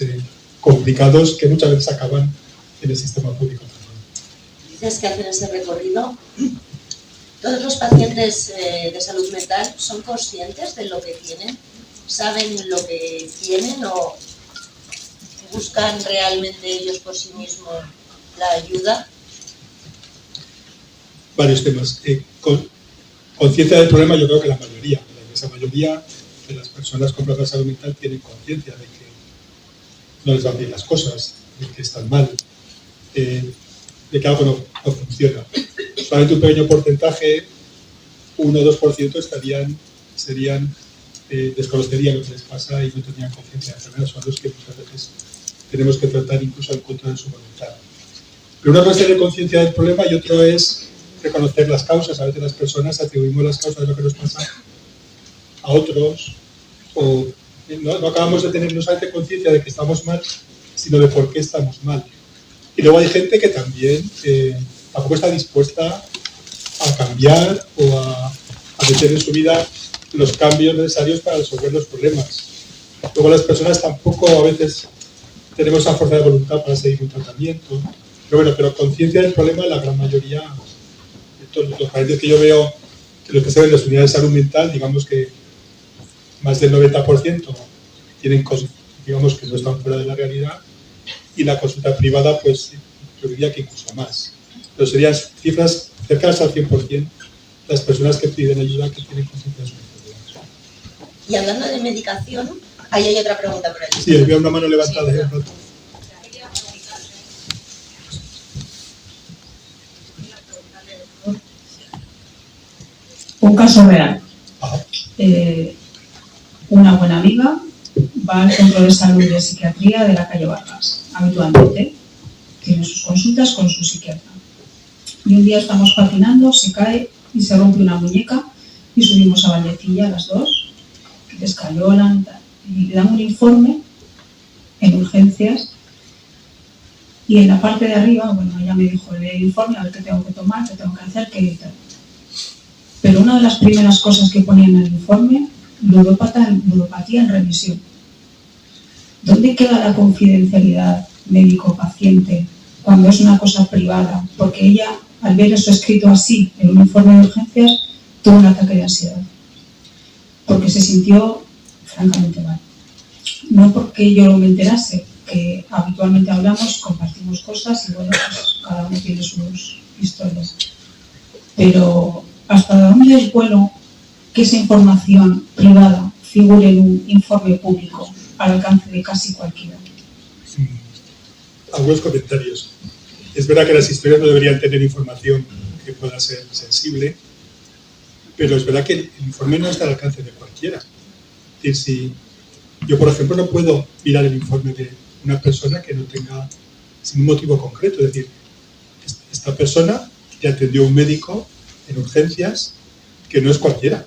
complicados que muchas veces acaban en el sistema público. Dices que hacen ese recorrido. ¿Todos los pacientes de salud mental son conscientes de lo que tienen? ¿Saben lo que tienen o buscan realmente ellos por sí mismos la ayuda? Varios temas. Conciencia del problema, yo creo que la mayoría, la inmensa mayoría de las personas con problemas de salud mental tienen conciencia de que no les van bien las cosas, de que están mal, de que algo no funciona. Solamente un pequeño porcentaje, 1 o 2%, desconocerían lo que les pasa y no tendrían conciencia de la enfermedad. Son los que muchas veces tenemos que tratar incluso en contra de su voluntad. Pero una cosa es tener conciencia del problema y otro es reconocer las causas. A veces las personas atribuimos las causas de lo que nos pasa a otros o no acabamos de tener no solamente conciencia de que estamos mal, sino de por qué estamos mal. Y luego hay gente que también tampoco está dispuesta a cambiar o a meter en su vida los cambios necesarios para resolver los problemas. Luego las personas tampoco a veces tenemos esa fuerza de voluntad para seguir un tratamiento. Pero conciencia del problema, la gran mayoría, los pacientes que yo veo, que los que se ven en las unidades de salud mental, digamos que más del 90% tienen cosas, digamos, que no están fuera de la realidad, y la consulta privada, pues yo diría que incluso más. Pero serían cifras cercanas al 100% las personas que piden ayuda que tienen conciencia de su enfermedad. Y hablando de medicación, ahí hay otra pregunta por ahí. Sí, había una mano levantada. Sí, un caso real. Una buena amiga va al centro de salud de psiquiatría de la calle Vargas. Habitualmente tiene sus consultas con su psiquiatra. Y un día estamos patinando, se cae y se rompe una muñeca y subimos a Valdecilla las dos, que descayolan y le dan un informe en urgencias. Y en la parte de arriba, bueno, ella me dijo el informe, a ver qué tengo que tomar, qué tengo que hacer, qué tal. Pero una de las primeras cosas que ponía en el informe, ludopatía en remisión. ¿Dónde queda la confidencialidad médico-paciente cuando es una cosa privada? Porque ella, al ver eso escrito así en un informe de urgencias, tuvo un ataque de ansiedad. Porque se sintió francamente mal. No porque yo me enterase, que habitualmente hablamos, compartimos cosas y bueno, pues cada uno tiene sus historias. Pero ¿hasta dónde es bueno que esa información privada figure en un informe público al alcance de casi cualquiera? Algunos comentarios. Es verdad que las historias no deberían tener información que pueda ser sensible, pero es verdad que el informe no está al alcance de cualquiera. Es decir, si yo, por ejemplo, no puedo mirar el informe de una persona que no tenga, sin un motivo concreto. Es decir, esta persona le atendió un médico en urgencias que no es cualquiera,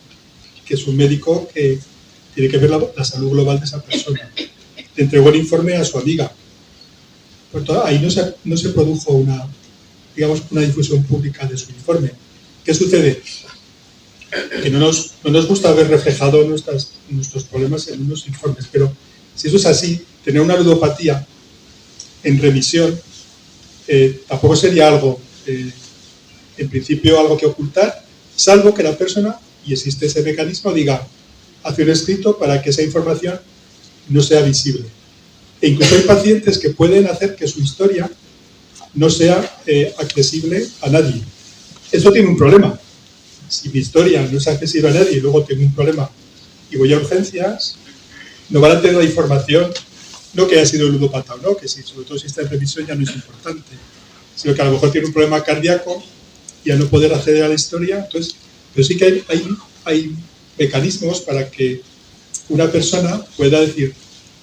que es un médico que tiene que ver la salud global de esa persona. Le entregó el informe a su amiga. Por todo, ahí no se produjo una difusión pública de su informe. ¿Qué sucede? Que no nos gusta ver reflejado nuestros problemas en unos informes, pero si eso es así, tener una ludopatía en remisión tampoco sería algo, en principio, algo que ocultar, salvo que la persona, y existe ese mecanismo, diga, hace un escrito para que esa información no sea visible. E incluso hay pacientes que pueden hacer que su historia no sea accesible a nadie. Eso tiene un problema. Si mi historia no es accesible a nadie y luego tengo un problema y voy a urgencias, no van a tener la información, no que haya sido ludópata o no, que si, sobre todo si está en revisión ya no es importante, sino que a lo mejor tiene un problema cardíaco y al no poder acceder a la historia. Entonces, pero sí que hay mecanismos para que una persona pueda decir,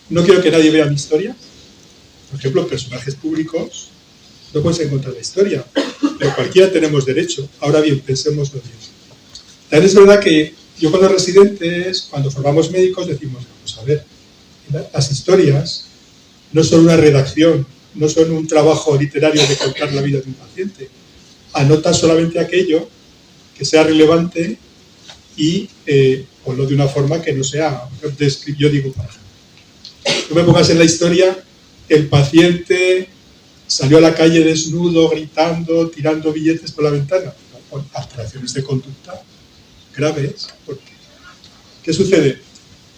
no quiero que nadie vea mi historia. Por ejemplo, personajes públicos no puedes encontrar la historia, pero cualquiera tenemos derecho. Ahora bien, pensémoslo bien. También es verdad que yo con los residentes, cuando formamos médicos, decimos, vamos a ver, las historias no son una redacción, no son un trabajo literario de contar la vida de un paciente. Anota solamente aquello que sea relevante y ponlo de una forma que no sea, yo digo, por ejemplo, no me pongas en la historia, el paciente salió a la calle desnudo, gritando, tirando billetes por la ventana, con alteraciones de conducta graves. ¿Qué sucede?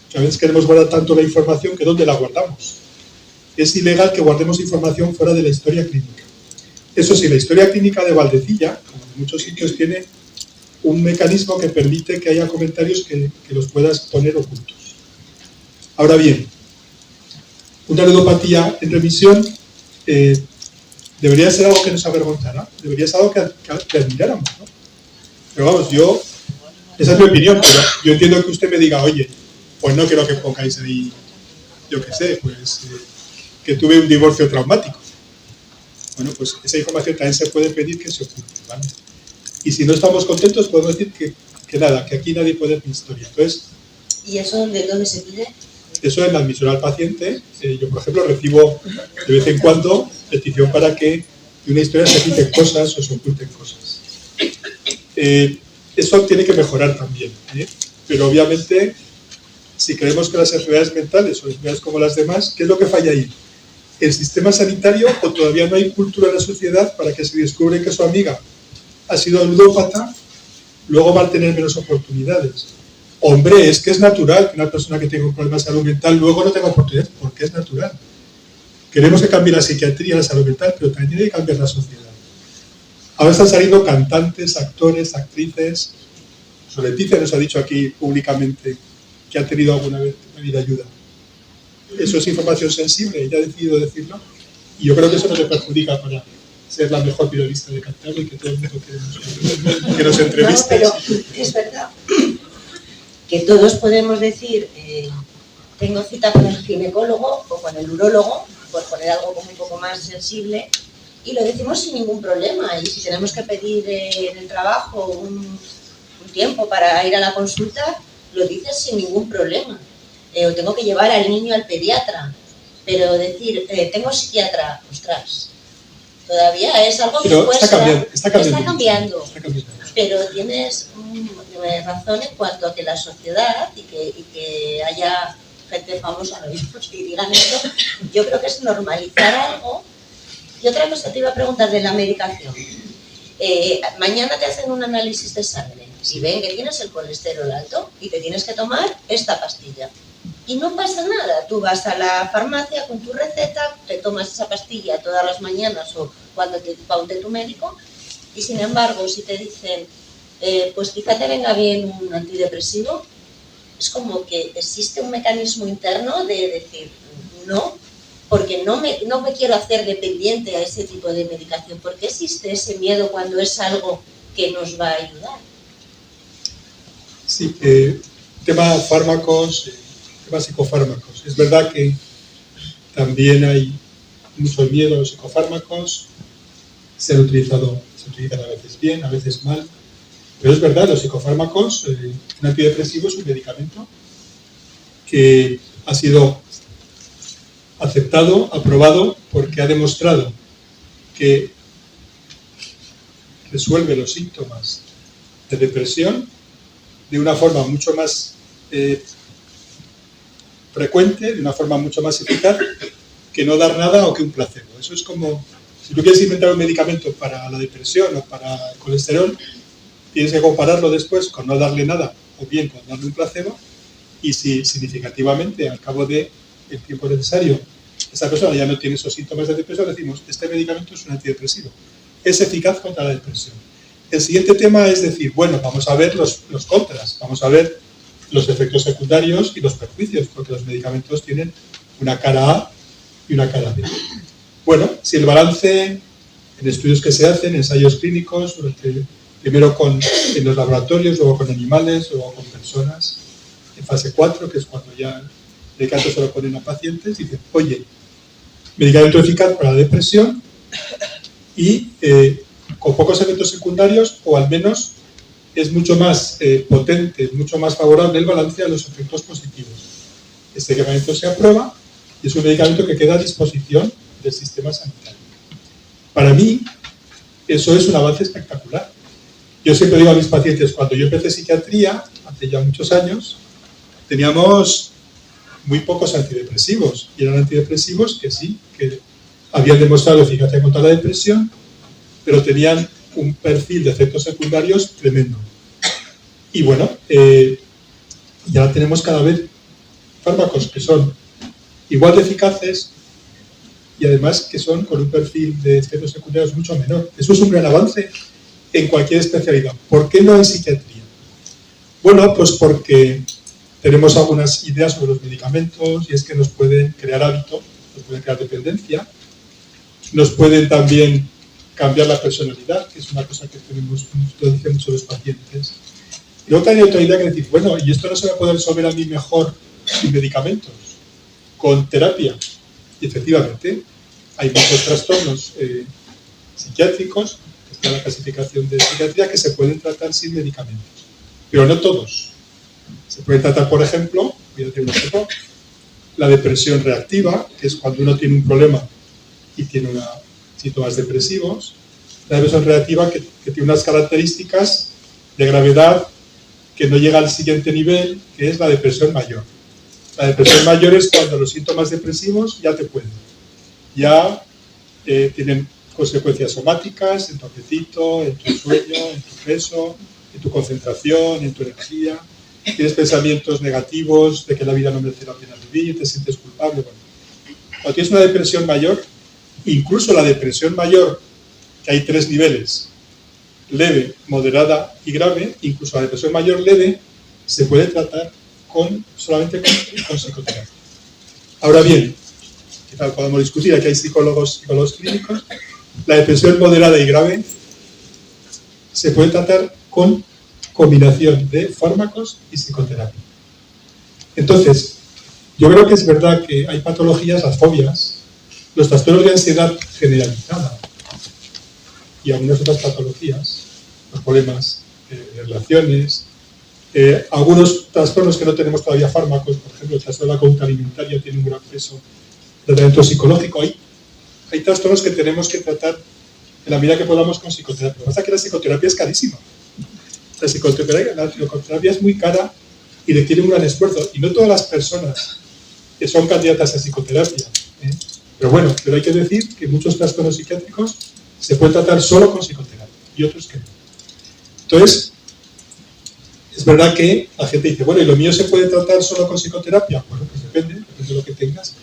Que a veces queremos guardar tanto la información que ¿dónde la guardamos? Es ilegal que guardemos información fuera de la historia clínica. Eso sí, la historia clínica de Valdecilla, como en muchos sitios, tiene un mecanismo que permite que haya comentarios que los puedas poner ocultos. Ahora bien, una ludopatía en remisión debería ser algo que nos avergonzara, debería ser algo que admiráramos, ¿no? Pero vamos, esa es mi opinión, pero yo entiendo que usted me diga, oye, pues no quiero que pongáis ahí, yo qué sé, pues que tuve un divorcio traumático. Bueno, pues esa información también se puede pedir que se oculte, ¿vale? Y si no estamos contentos, podemos decir que nada, que aquí nadie puede ver mi historia. Entonces, ¿y eso de dónde se pide? Eso en la admisión al paciente. Yo, por ejemplo, recibo de vez en cuando petición para que de una historia se quiten cosas o se oculten cosas. Eso tiene que mejorar también, pero obviamente, si creemos que las enfermedades mentales son enfermedades como las demás, ¿qué es lo que falla ahí? ¿El sistema sanitario o todavía no hay cultura en la sociedad para que se descubre que su amiga ha sido ludópata, luego va a tener menos oportunidades? Hombre, es que es natural que una persona que tenga un problema de salud mental luego no tenga oportunidades, porque es natural. Queremos que cambie la psiquiatría, la salud mental, pero también tiene que cambiar la sociedad. Ahora están saliendo cantantes, actores, actrices. Leticia nos ha dicho aquí públicamente que ha tenido alguna vez que pedir ayuda. Eso es información sensible, ella ha decidido decirlo, y yo creo que eso no le perjudica para ser la mejor periodista de Cantabria y que todo el mundo que nos entreviste. No, pero es verdad que todos podemos decir, tengo cita con el ginecólogo o con el urólogo, por poner algo como un poco más sensible, y lo decimos sin ningún problema. Y si tenemos que pedir en el trabajo un tiempo para ir a la consulta, lo dices sin ningún problema. O tengo que llevar al niño al pediatra, pero decir, tengo psiquiatra, ostras, todavía es algo que está cambiando. Pero tienes razón en cuanto a que la sociedad y que haya gente famosa que digan esto, yo creo que es normalizar algo. Y otra cosa te iba a preguntar de la medicación. Mañana te hacen un análisis de sangre y ven que tienes el colesterol alto y te tienes que tomar esta pastilla. Y no pasa nada, tú vas a la farmacia con tu receta, te tomas esa pastilla todas las mañanas o cuando te paute tu médico, y sin embargo, si te dicen, pues quizá te venga bien un antidepresivo, es como que existe un mecanismo interno de decir no, porque no me quiero hacer dependiente a ese tipo de medicación. ¿Por qué existe ese miedo cuando es algo que nos va a ayudar? Sí, tema fármacos, tema psicofármacos. Es verdad que también hay mucho miedo a los psicofármacos, se utilizan a veces bien, a veces mal, pero es verdad, los psicofármacos, un antidepresivo es un medicamento que ha sido aceptado, aprobado, porque ha demostrado que resuelve los síntomas de depresión de una forma mucho más frecuente, de una forma mucho más eficaz, que no dar nada o que un placebo. Eso es como, si tú quieres inventar un medicamento para la depresión o para el colesterol, tienes que compararlo después con no darle nada o bien con darle un placebo, y si significativamente al cabo del tiempo necesario esa persona ya no tiene esos síntomas de depresión, decimos, este medicamento es un antidepresivo, es eficaz contra la depresión. El siguiente tema es decir, bueno, vamos a ver los contras, vamos a ver los efectos secundarios y los perjuicios, porque los medicamentos tienen una cara A y una cara B. Bueno, si el balance en estudios que se hacen, ensayos clínicos, primero en los laboratorios, luego con animales, luego con personas, en fase 4, que es cuando ya el medicamento se lo ponen a pacientes, dicen, oye, medicamento eficaz para la depresión y con pocos efectos secundarios, o al menos es mucho más potente, mucho más favorable el balance a los efectos positivos. Este medicamento se aprueba y es un medicamento que queda a disposición del sistema sanitario. Para mí, eso es un avance espectacular. Yo siempre digo a mis pacientes, cuando yo empecé psiquiatría, hace ya muchos años, teníamos muy pocos antidepresivos, y eran antidepresivos que sí, que habían demostrado eficacia contra la depresión, pero tenían un perfil de efectos secundarios tremendo. Y bueno, ya tenemos cada vez fármacos que son igual de eficaces y además que son con un perfil de efectos secundarios mucho menor. Eso es un gran avance en cualquier especialidad. ¿Por qué no en psiquiatría? Bueno, pues porque tenemos algunas ideas sobre los medicamentos, y es que nos pueden crear hábito, nos pueden crear dependencia, nos pueden también cambiar la personalidad, que es una cosa que tenemos, lo dicen muchos los pacientes. Y luego también hay otra idea que decir, bueno, ¿y esto no se va a poder resolver a mí mejor sin medicamentos? Con terapia. Y efectivamente, hay muchos trastornos psiquiátricos, que está en la clasificación de psiquiatría, que se pueden tratar sin medicamentos, pero no todos. Se puede tratar, por ejemplo, voy a decir un ejemplo, la depresión reactiva, que es cuando uno tiene un problema y tiene síntomas depresivos. La depresión reactiva que tiene unas características de gravedad que no llega al siguiente nivel, que es la depresión mayor. La depresión mayor es cuando los síntomas depresivos ya te pueden. Ya tienen consecuencias somáticas en tu apetito, en tu sueño, en tu peso, en tu concentración, en tu energía. Tienes pensamientos negativos de que la vida no merece la pena vivir, te sientes culpable. Bueno, cuando tienes una depresión mayor, incluso la depresión mayor, que hay 3 niveles, leve, moderada y grave, incluso la depresión mayor leve se puede tratar solamente con psicoterapia. Ahora bien, quizás podemos discutir, aquí hay psicólogos clínicos, la depresión moderada y grave se puede tratar con combinación de fármacos y psicoterapia. Entonces, yo creo que es verdad que hay patologías, las fobias, los trastornos de ansiedad generalizada y algunas otras patologías, los problemas de relaciones, algunos trastornos que no tenemos todavía fármacos, por ejemplo, el trastorno de la conducta alimentaria tiene un gran peso de tratamiento psicológico. Hay trastornos que tenemos que tratar en la medida que podamos con psicoterapia. Lo que pasa es que la psicoterapia es carísima. La psicoterapia es muy cara y requiere un gran esfuerzo. Y no todas las personas que son candidatas a psicoterapia. Pero bueno, pero hay que decir que muchos trastornos psiquiátricos se pueden tratar solo con psicoterapia y otros que no. Entonces, es verdad que la gente dice, bueno, ¿y lo mío se puede tratar solo con psicoterapia? Bueno, pues depende de lo que tengas.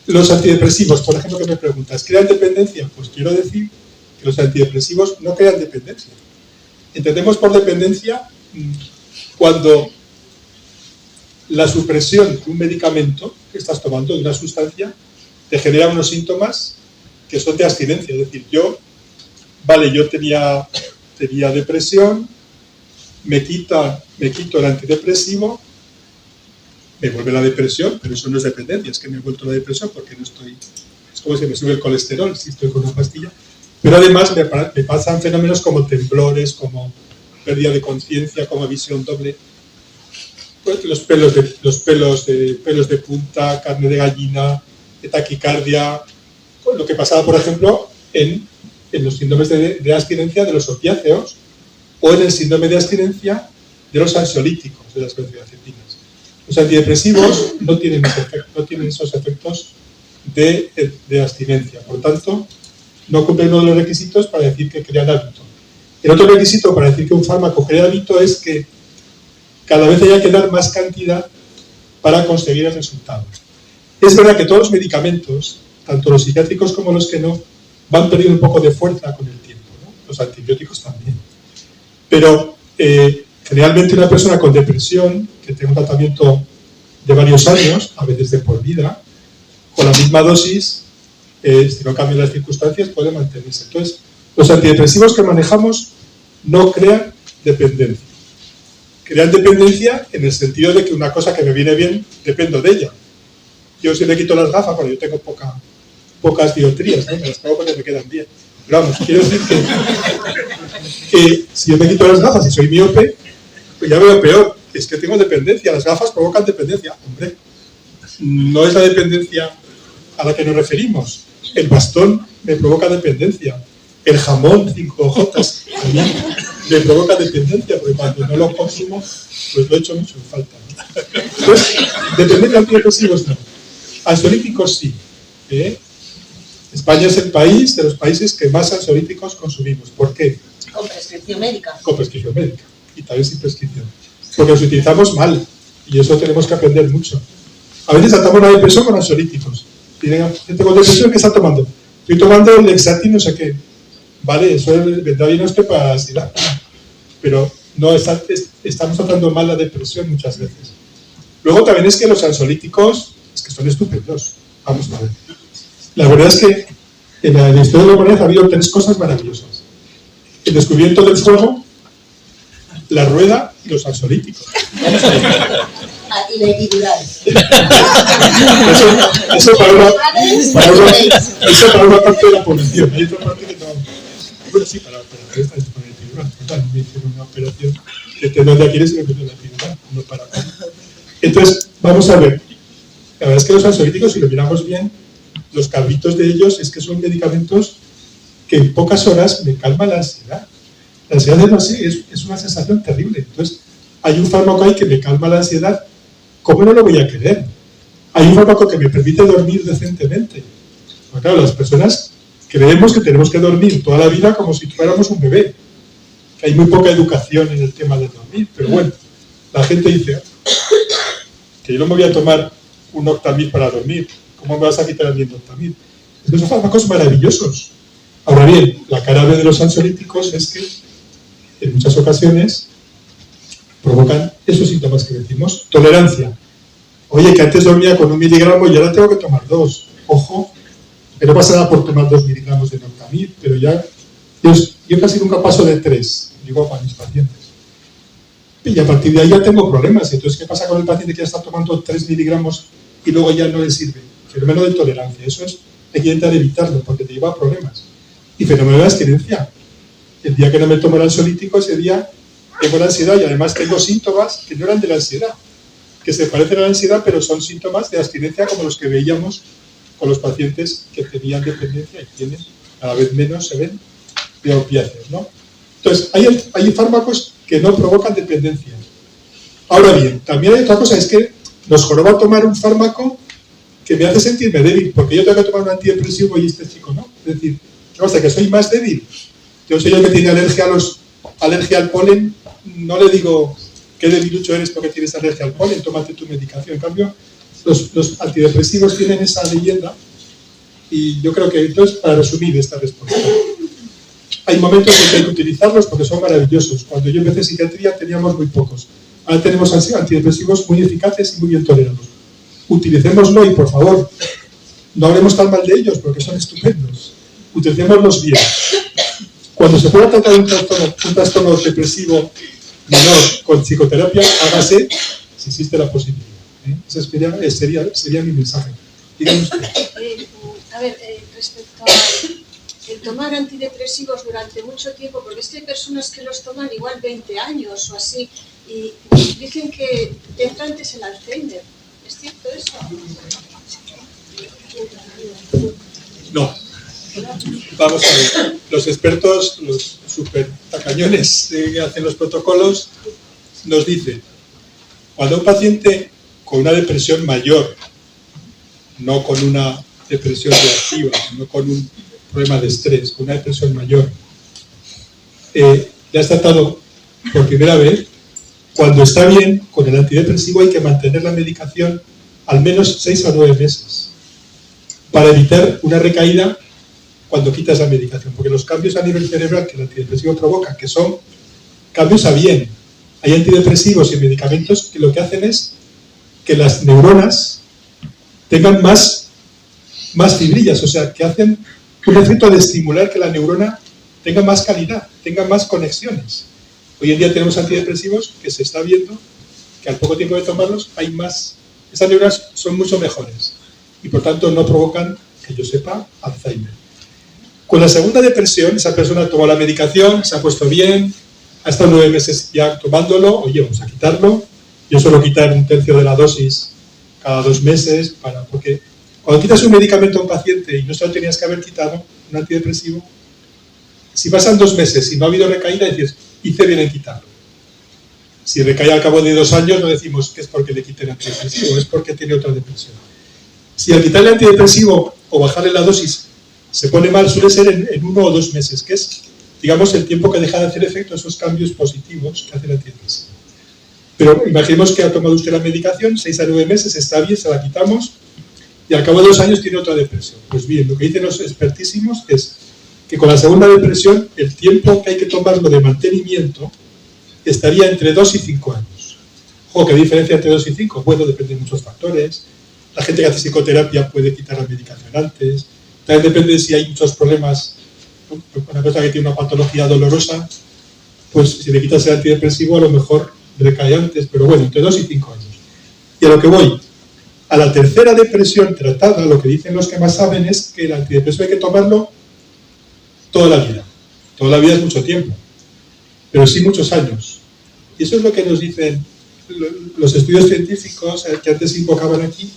Los antidepresivos, por ejemplo, que me preguntas, ¿crean dependencia? Pues quiero decir que los antidepresivos no crean dependencia. Entendemos por dependencia cuando la supresión de un medicamento que estás tomando, de una sustancia, te genera unos síntomas que son de abstinencia. Es decir, yo tenía depresión, me quito el antidepresivo, me vuelve la depresión, pero eso no es dependencia, es que me he vuelto la depresión porque no estoy... Es como si me sube el colesterol si estoy con una pastilla. Pero además me pasan fenómenos como temblores, como pérdida de conciencia, como visión doble. Pues los pelos de punta, carne de gallina, taquicardia, lo que pasaba, por ejemplo, en los síndromes de abstinencia de los opiáceos o en el síndrome de abstinencia de los ansiolíticos, de las benzodiazepinas. Los antidepresivos no tienen esos efectos de abstinencia, por tanto, no cumplen uno de los requisitos para decir que crean hábito. El otro requisito para decir que un fármaco crea hábito es que cada vez haya que dar más cantidad para conseguir el resultado. Es verdad que todos los medicamentos, tanto los psiquiátricos como los que no, van perdiendo un poco de fuerza con el tiempo, ¿no? Los antibióticos también. Pero generalmente una persona con depresión, que tenga un tratamiento de varios años, a veces de por vida, con la misma dosis, si no cambian las circunstancias, puede mantenerse. Entonces, los antidepresivos que manejamos no crean dependencia. Crean dependencia en el sentido de que una cosa que me viene bien, dependo de ella. Yo si me quito las gafas, bueno, yo tengo pocas dioptrías, ¿no? Me las pongo porque me quedan bien. Pero vamos, quiero decir que si yo me quito las gafas y soy miope, pues ya veo peor. Es que tengo dependencia, las gafas provocan dependencia. Hombre, no es la dependencia a la que nos referimos. El bastón me provoca dependencia. El jamón 5J también me provoca dependencia, porque cuando no lo consumo, pues lo echo mucho en falta, ¿no? Entonces, dependencia de antidepresivos no. Ansiolíticos sí. España es el país de los países que más ansiolíticos consumimos. ¿Por qué? Con prescripción médica. Con prescripción médica. Y también sin prescripción. Porque los utilizamos mal. Y eso tenemos que aprender mucho. A veces tratamos la depresión con ansiolíticos. Y digan, tengo depresión, ¿qué está tomando? Estoy tomando el Lexatin, no sé qué. Vale, eso vendrá bien a usted para la ansiedad. Pero no estamos tratando mal la depresión muchas veces. Luego también es que los ansiolíticos es que son estupendos. Vamos a ver. La verdad es que en la historia de la humanidad ha habido 3 cosas maravillosas. El descubrimiento del fuego, la rueda y los ansiolíticos. Vamos a ver. Y la epidural. Eso para una parte de la población. Hay otra parte que no. Bueno, sí, para esta es para la epidural. Total, me hicieron una operación de tendón de Aquiles y me metió la epidural, no para. Entonces, vamos a ver. La verdad es que los ansiolíticos, si lo miramos bien, los cabritos de ellos es que son medicamentos que en pocas horas me calman la ansiedad. La ansiedad es una sensación terrible. Entonces, hay un fármaco ahí que me calma la ansiedad. ¿Cómo no lo voy a querer? Hay un fármaco que me permite dormir decentemente. Porque claro, las personas creemos que tenemos que dormir toda la vida como si fuéramos un bebé. Que hay muy poca educación en el tema de dormir. Pero bueno, la gente dice que yo no me voy a tomar un Octamil para dormir. ¿Cómo me vas a quitar el Octamil? Es que son fármacos maravillosos. Ahora bien, la cara B de los ansiolíticos es que en muchas ocasiones provocan esos síntomas que decimos. Tolerancia. Oye, que antes dormía con 1 miligramo y ahora tengo que tomar 2. Ojo, que no pasa nada por tomar 2 miligramos de Nortamil, pero ya yo casi nunca paso de 3, digo a mis pacientes. Y a partir de ahí ya tengo problemas. Entonces, ¿qué pasa con el paciente que ya está tomando 3 miligramos y luego ya no le sirve? Fenómeno de tolerancia. Eso hay que intentar evitarlo porque te lleva a problemas. Y fenómeno de abstinencia. El día que no me tomo el ansiolítico, ese día tengo la ansiedad y además tengo síntomas que no eran de la ansiedad, que se parecen a la ansiedad, pero son síntomas de abstinencia como los que veíamos con los pacientes que tenían dependencia y tienen cada vez menos, se ven, de opiáceos, ¿no? Entonces, hay fármacos que no provocan dependencia. Ahora bien, también hay otra cosa, es que nos joroba tomar un fármaco que me hace sentirme débil, porque yo tengo que tomar un antidepresivo y este chico no. Es decir, ¿qué pasa? Que soy más débil. Yo soy el que tiene alergia al polen, no le digo qué debilucho eres porque tienes alergia al polen, tómate tu medicación. En cambio, los antidepresivos tienen esa leyenda y yo creo que entonces, para resumir esta respuesta, hay momentos en que hay que utilizarlos porque son maravillosos. Cuando yo empecé psiquiatría teníamos muy pocos. Ahora tenemos antidepresivos muy eficaces y muy bien tolerados. Utilicémoslo y, por favor, no hablemos tan mal de ellos porque son estupendos. Utilicémoslos bien. Cuando se pueda tratar un trastorno depresivo menor con psicoterapia, hágase si existe la posibilidad. Ese sería mi mensaje. Dígame usted. Respecto a tomar antidepresivos durante mucho tiempo, porque es que hay personas que los toman igual 20 años o así, y dicen que entra antes el Alzheimer. ¿Es cierto eso? No. Vamos a ver. Los expertos, los super tacañones que hacen los protocolos, nos dicen, cuando un paciente con una depresión mayor, no con una depresión reactiva, no con un problema de estrés, con una depresión mayor, ya has tratado por primera vez, cuando está bien, con el antidepresivo hay que mantener la medicación al menos 6 a 9 meses para evitar una recaída cuando quitas la medicación, porque los cambios a nivel cerebral que el antidepresivo provoca, que son cambios a bien, hay antidepresivos y medicamentos que lo que hacen es que las neuronas tengan más fibrillas, o sea, que hacen un efecto de estimular que la neurona tenga más calidad, tenga más conexiones. Hoy en día tenemos antidepresivos que se está viendo que al poco tiempo de tomarlos hay más, esas neuronas son mucho mejores y por tanto no provocan, que yo sepa, Alzheimer. Con la segunda depresión, esa persona tomó la medicación, se ha puesto bien, ha estado 9 meses ya tomándolo, oye, vamos a quitarlo. Yo suelo quitar 1/3 de la dosis cada 2 meses, porque cuando quitas un medicamento a un paciente y no se lo tenías que haber quitado, un antidepresivo, si pasan 2 meses y no ha habido recaída, dices, hice bien en quitarlo. Si recae al cabo de 2 años, no decimos que es porque le quite el antidepresivo, es porque tiene otra depresión. Si al quitarle el antidepresivo o bajarle la dosis se pone mal, suele ser en 1 o 2 meses, que es, digamos, el tiempo que deja de hacer efecto esos cambios positivos que hace el antidepresivo. Pero imaginemos que ha tomado usted la medicación, 6 a 9 meses, está bien, se la quitamos, y al cabo de 2 años tiene otra depresión. Pues bien, lo que dicen los expertísimos es que con la segunda depresión, el tiempo que hay que tomarlo de mantenimiento estaría entre 2 y 5 años. Ojo, ¿qué diferencia entre 2 y 5? Bueno, depende de muchos factores. La gente que hace psicoterapia puede quitar la medicación antes. También depende de si hay muchos problemas. Una persona que tiene una patología dolorosa, pues si le quitas el antidepresivo a lo mejor recae antes, pero bueno, entre 2 y 5 años. Y a lo que voy, a la tercera depresión tratada, lo que dicen los que más saben es que el antidepresivo hay que tomarlo toda la vida. Toda la vida es mucho tiempo, pero sí muchos años. Y eso es lo que nos dicen los estudios científicos que antes invocaban aquí,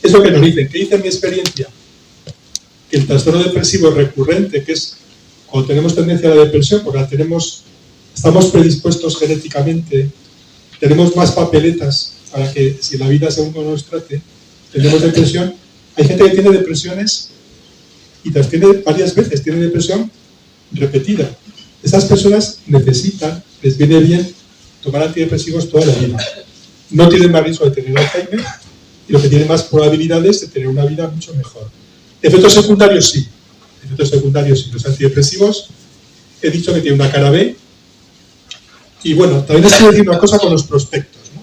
es lo que nos dicen. ¿Qué dice mi experiencia? Que el trastorno depresivo recurrente, que es cuando tenemos tendencia a la depresión, porque estamos predispuestos genéticamente, tenemos más papeletas para que si la vida según como nos trate, tenemos depresión. Hay gente que tiene depresiones y las tiene varias veces, tiene depresión repetida. Esas personas necesitan, les viene bien tomar antidepresivos toda la vida. No tienen más riesgo de tener Alzheimer y lo que tienen más probabilidades de tener una vida mucho mejor. Efectos secundarios sí. Efectos secundarios sí. Los antidepresivos he dicho que tienen una cara B. Y bueno, también les quiero decir una cosa con los prospectos, ¿no?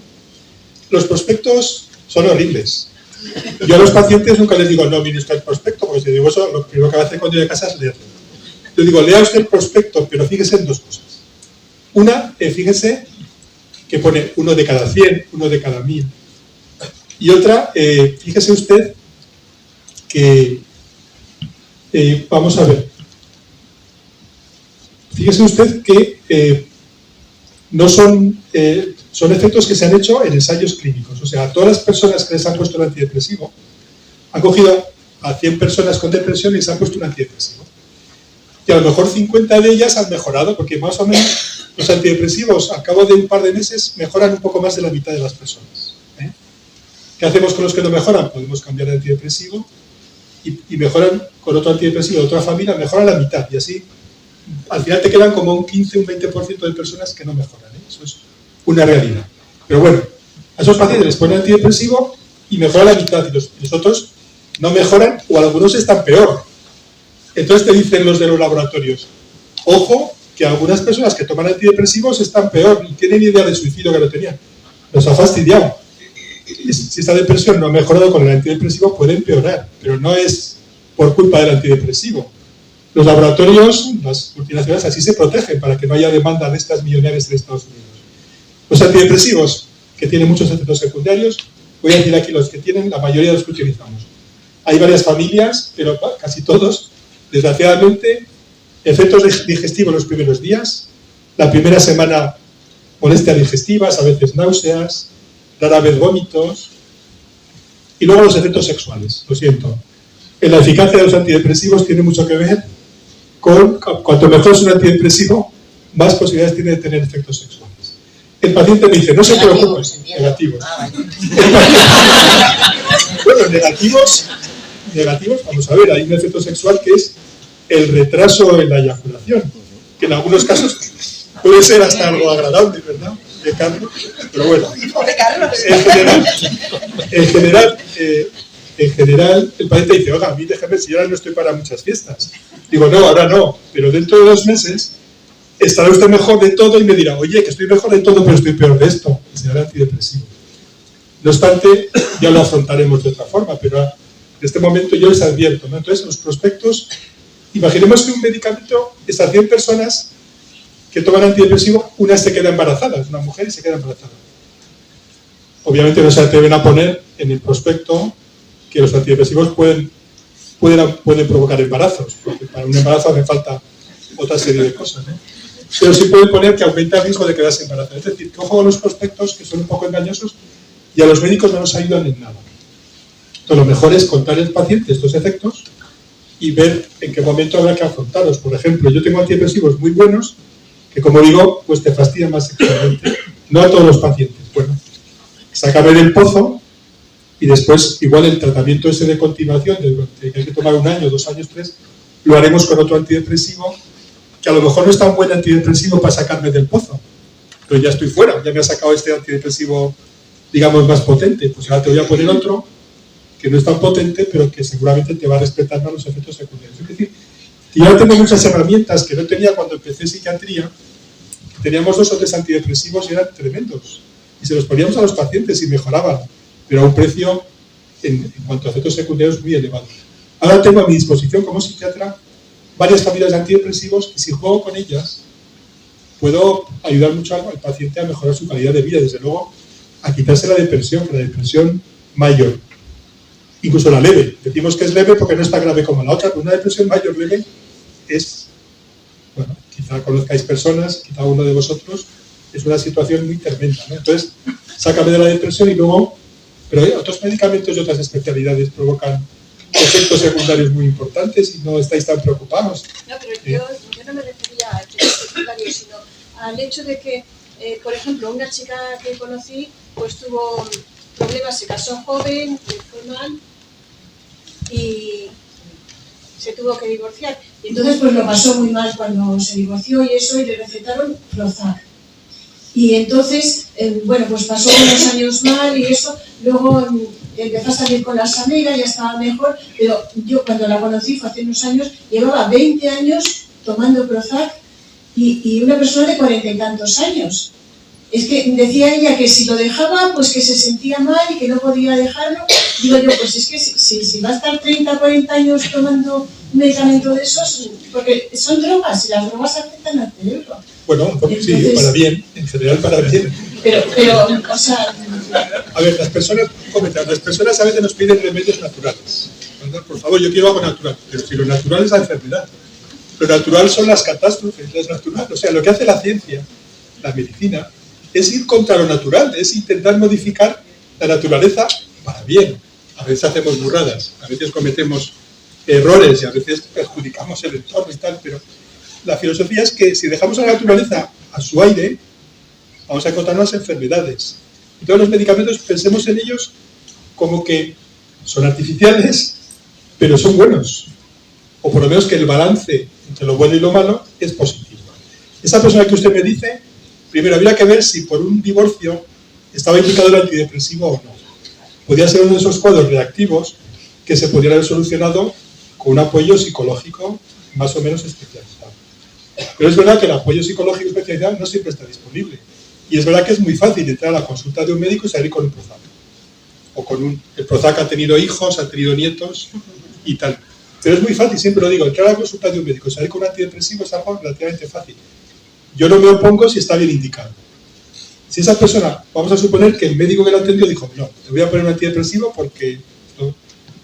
Los prospectos son horribles. Yo a los pacientes nunca les digo, no, mire usted el prospecto, porque si digo eso, lo primero que va a hacer cuando llegue a casa es leerlo. Yo digo, lea usted el prospecto, pero fíjese en 2 cosas. Una, fíjese que pone 1 de cada 100, 1 de cada 1000. Y otra, fíjese usted que, vamos a ver, fíjese usted que no son efectos que se han hecho en ensayos clínicos. O sea, a todas las personas que les han puesto el antidepresivo, han cogido a 100 personas con depresión y les han puesto un antidepresivo. Y a lo mejor 50 de ellas han mejorado, porque más o menos los antidepresivos al cabo de un par de meses mejoran un poco más de la mitad de las personas. ¿Qué hacemos con los que no mejoran? Podemos cambiar de antidepresivo y mejoran con otro antidepresivo de otra familia, mejoran la mitad y así al final te quedan como un 15, un 20% de personas que no mejoran. Eso es una realidad. Pero bueno, a esos pacientes les ponen antidepresivo y mejoran la mitad y los otros no mejoran o algunos están peor. Entonces te dicen los de los laboratorios, ojo, que algunas personas que toman antidepresivos están peor y tienen idea de suicidio que lo tenían. nos ha fastidiado. Si esta depresión no ha mejorado con el antidepresivo, puede empeorar, pero no es por culpa del antidepresivo. Los laboratorios, las multinacionales, así se protegen para que no haya demanda de estas millonarias en Estados Unidos. Los antidepresivos, que tienen muchos efectos secundarios, voy a decir aquí los que tienen, la mayoría de los que utilizamos. Hay varias familias, pero casi todos, desgraciadamente, efectos digestivos los primeros días, la primera semana molestias digestivas, a veces náuseas, rara vez vómitos, y luego los efectos sexuales, lo siento. La eficacia de los antidepresivos tiene mucho que ver con, cuanto mejor es un antidepresivo, más posibilidades tiene de tener efectos sexuales. El paciente me dice, no se preocupe, negativos. Bueno, negativos, vamos a ver, hay un efecto sexual que es el retraso en la eyaculación, que en algunos casos puede ser hasta algo agradable, ¿verdad? De Carlos, pero bueno. En general, el paciente dice, oiga, a mí déjame si yo ahora no estoy para muchas fiestas. Digo, no, ahora no, pero dentro de 2 meses estará usted mejor de todo y me dirá, oye, que estoy mejor de todo, pero estoy peor de esto, y será antidepresivo. No obstante, ya lo afrontaremos de otra forma, pero en este momento yo les advierto, ¿no? Entonces, los prospectos, imaginemos que un medicamento es a 100 personas que toman antidepresivo, una se queda embarazada, es una mujer y se queda embarazada. Obviamente no se atreven a poner en el prospecto que los antidepresivos pueden provocar embarazos, porque para un embarazo hace falta otra serie de cosas, ¿no? Pero sí pueden poner que aumenta el riesgo de quedarse embarazada. Es decir, que ojo con los prospectos, que son un poco engañosos, y a los médicos no nos ayudan en nada. Entonces, lo mejor es contar al paciente estos efectos y ver en qué momento habrá que afrontarlos. Por ejemplo, yo tengo antidepresivos muy buenos, que como digo, pues te fastidian más sexualmente. No a todos los pacientes. Bueno, sácame del pozo y después, igual el tratamiento ese de continuación, que hay que tomar 1 año, 2 años, 3, lo haremos con otro antidepresivo, que a lo mejor no es tan buen antidepresivo para sacarme del pozo, pero ya estoy fuera, ya me ha sacado este antidepresivo, digamos, más potente, pues ahora te voy a poner otro que no es tan potente, pero que seguramente te va a respetar más los efectos secundarios. Es decir, yo ahora tengo muchas herramientas que no tenía cuando empecé psiquiatría. Teníamos 2 o 3 antidepresivos y eran tremendos, y se los poníamos a los pacientes y mejoraban, pero a un precio, en cuanto a efectos secundarios, muy elevado. Ahora tengo a mi disposición como psiquiatra varias familias de antidepresivos que, si juego con ellas, puedo ayudar mucho al paciente a mejorar su calidad de vida, desde luego a quitarse la depresión, que la depresión mayor, incluso la leve. Decimos que es leve porque no es tan grave como la otra, pero una depresión mayor leve es, bueno, quizá conozcáis personas, quizá uno de vosotros, es una situación muy tremenda, ¿no? Entonces, sácame de la depresión y luego, pero otros medicamentos y otras especialidades provocan efectos secundarios muy importantes y no estáis tan preocupados. No, pero yo no me refería a efectos secundarios, sino al hecho de que, por ejemplo, una chica que conocí, pues tuvo problemas, se casó joven, le fue mal y se tuvo que divorciar. Y entonces pues lo pasó muy mal cuando se divorció y eso, y le recetaron Prozac. Y entonces, bueno, pues pasó unos años mal y eso, luego empezó a salir con las amigas, ya estaba mejor, pero yo cuando la conocí, fue hace unos años, llevaba 20 años tomando Prozac y una persona de 40 y tantos años. Es que decía ella que si lo dejaba, pues que se sentía mal y que no podía dejarlo. Digo yo, pues es que si va a estar 30, 40 años tomando un medicamento de esos, porque son drogas y las drogas afectan al cerebro. Bueno, entonces, sí, para bien, en general para bien. Pero, o sea... A ver, las personas a veces nos piden remedios naturales. Por favor, yo quiero algo natural, pero si lo natural es la enfermedad. Lo natural son las catástrofes, lo natural. O sea, lo que hace la ciencia, la medicina, es ir contra lo natural, es intentar modificar la naturaleza para bien. A veces hacemos burradas, a veces cometemos errores y a veces perjudicamos el entorno y tal, pero la filosofía es que si dejamos a la naturaleza a su aire, vamos a encontrar unas enfermedades. Y todos los medicamentos, pensemos en ellos como que son artificiales, pero son buenos. O por lo menos que el balance entre lo bueno y lo malo es positivo. Esa persona que usted me dice, primero habría que ver si por un divorcio estaba indicado el antidepresivo o no. Podría ser uno de esos cuadros reactivos que se podría haber solucionado con un apoyo psicológico más o menos especializado. Pero es verdad que el apoyo psicológico especializado no siempre está disponible. Y es verdad que es muy fácil entrar a la consulta de un médico y salir con un Prozac. O el Prozac ha tenido hijos, ha tenido nietos y tal. Pero es muy fácil, siempre lo digo, entrar a la consulta de un médico y salir con un antidepresivo es algo relativamente fácil. Yo no me opongo si está bien indicado. Si esa persona, vamos a suponer que el médico que la atendió dijo, no, te voy a poner un antidepresivo porque ¿no?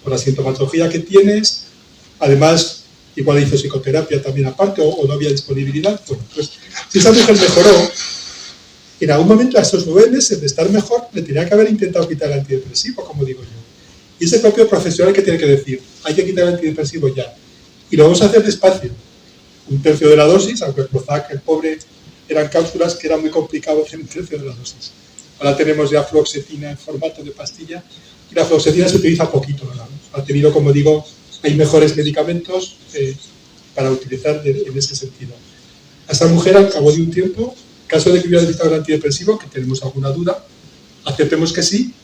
Por la sintomatología que tienes, además igual hizo psicoterapia también aparte o no había disponibilidad, bueno, pues si esa mujer mejoró, en algún momento a esos 9 meses de estar mejor le tenía que haber intentado quitar el antidepresivo, como digo yo. Y es el propio profesional que tiene que decir, hay que quitar el antidepresivo ya. Y lo vamos a hacer despacio. 1/3 de la dosis, aunque el Prozac, el pobre, eran cápsulas que era muy complicado hacer 1/3 de la dosis. Ahora tenemos ya fluoxetina en formato de pastilla y la fluoxetina se utiliza poquito, ¿verdad? Ha tenido, como digo, hay mejores medicamentos para utilizar en ese sentido. A esa mujer, al cabo de un tiempo, en caso de que hubiera necesitado el antidepresivo, que tenemos alguna duda, aceptemos que sí,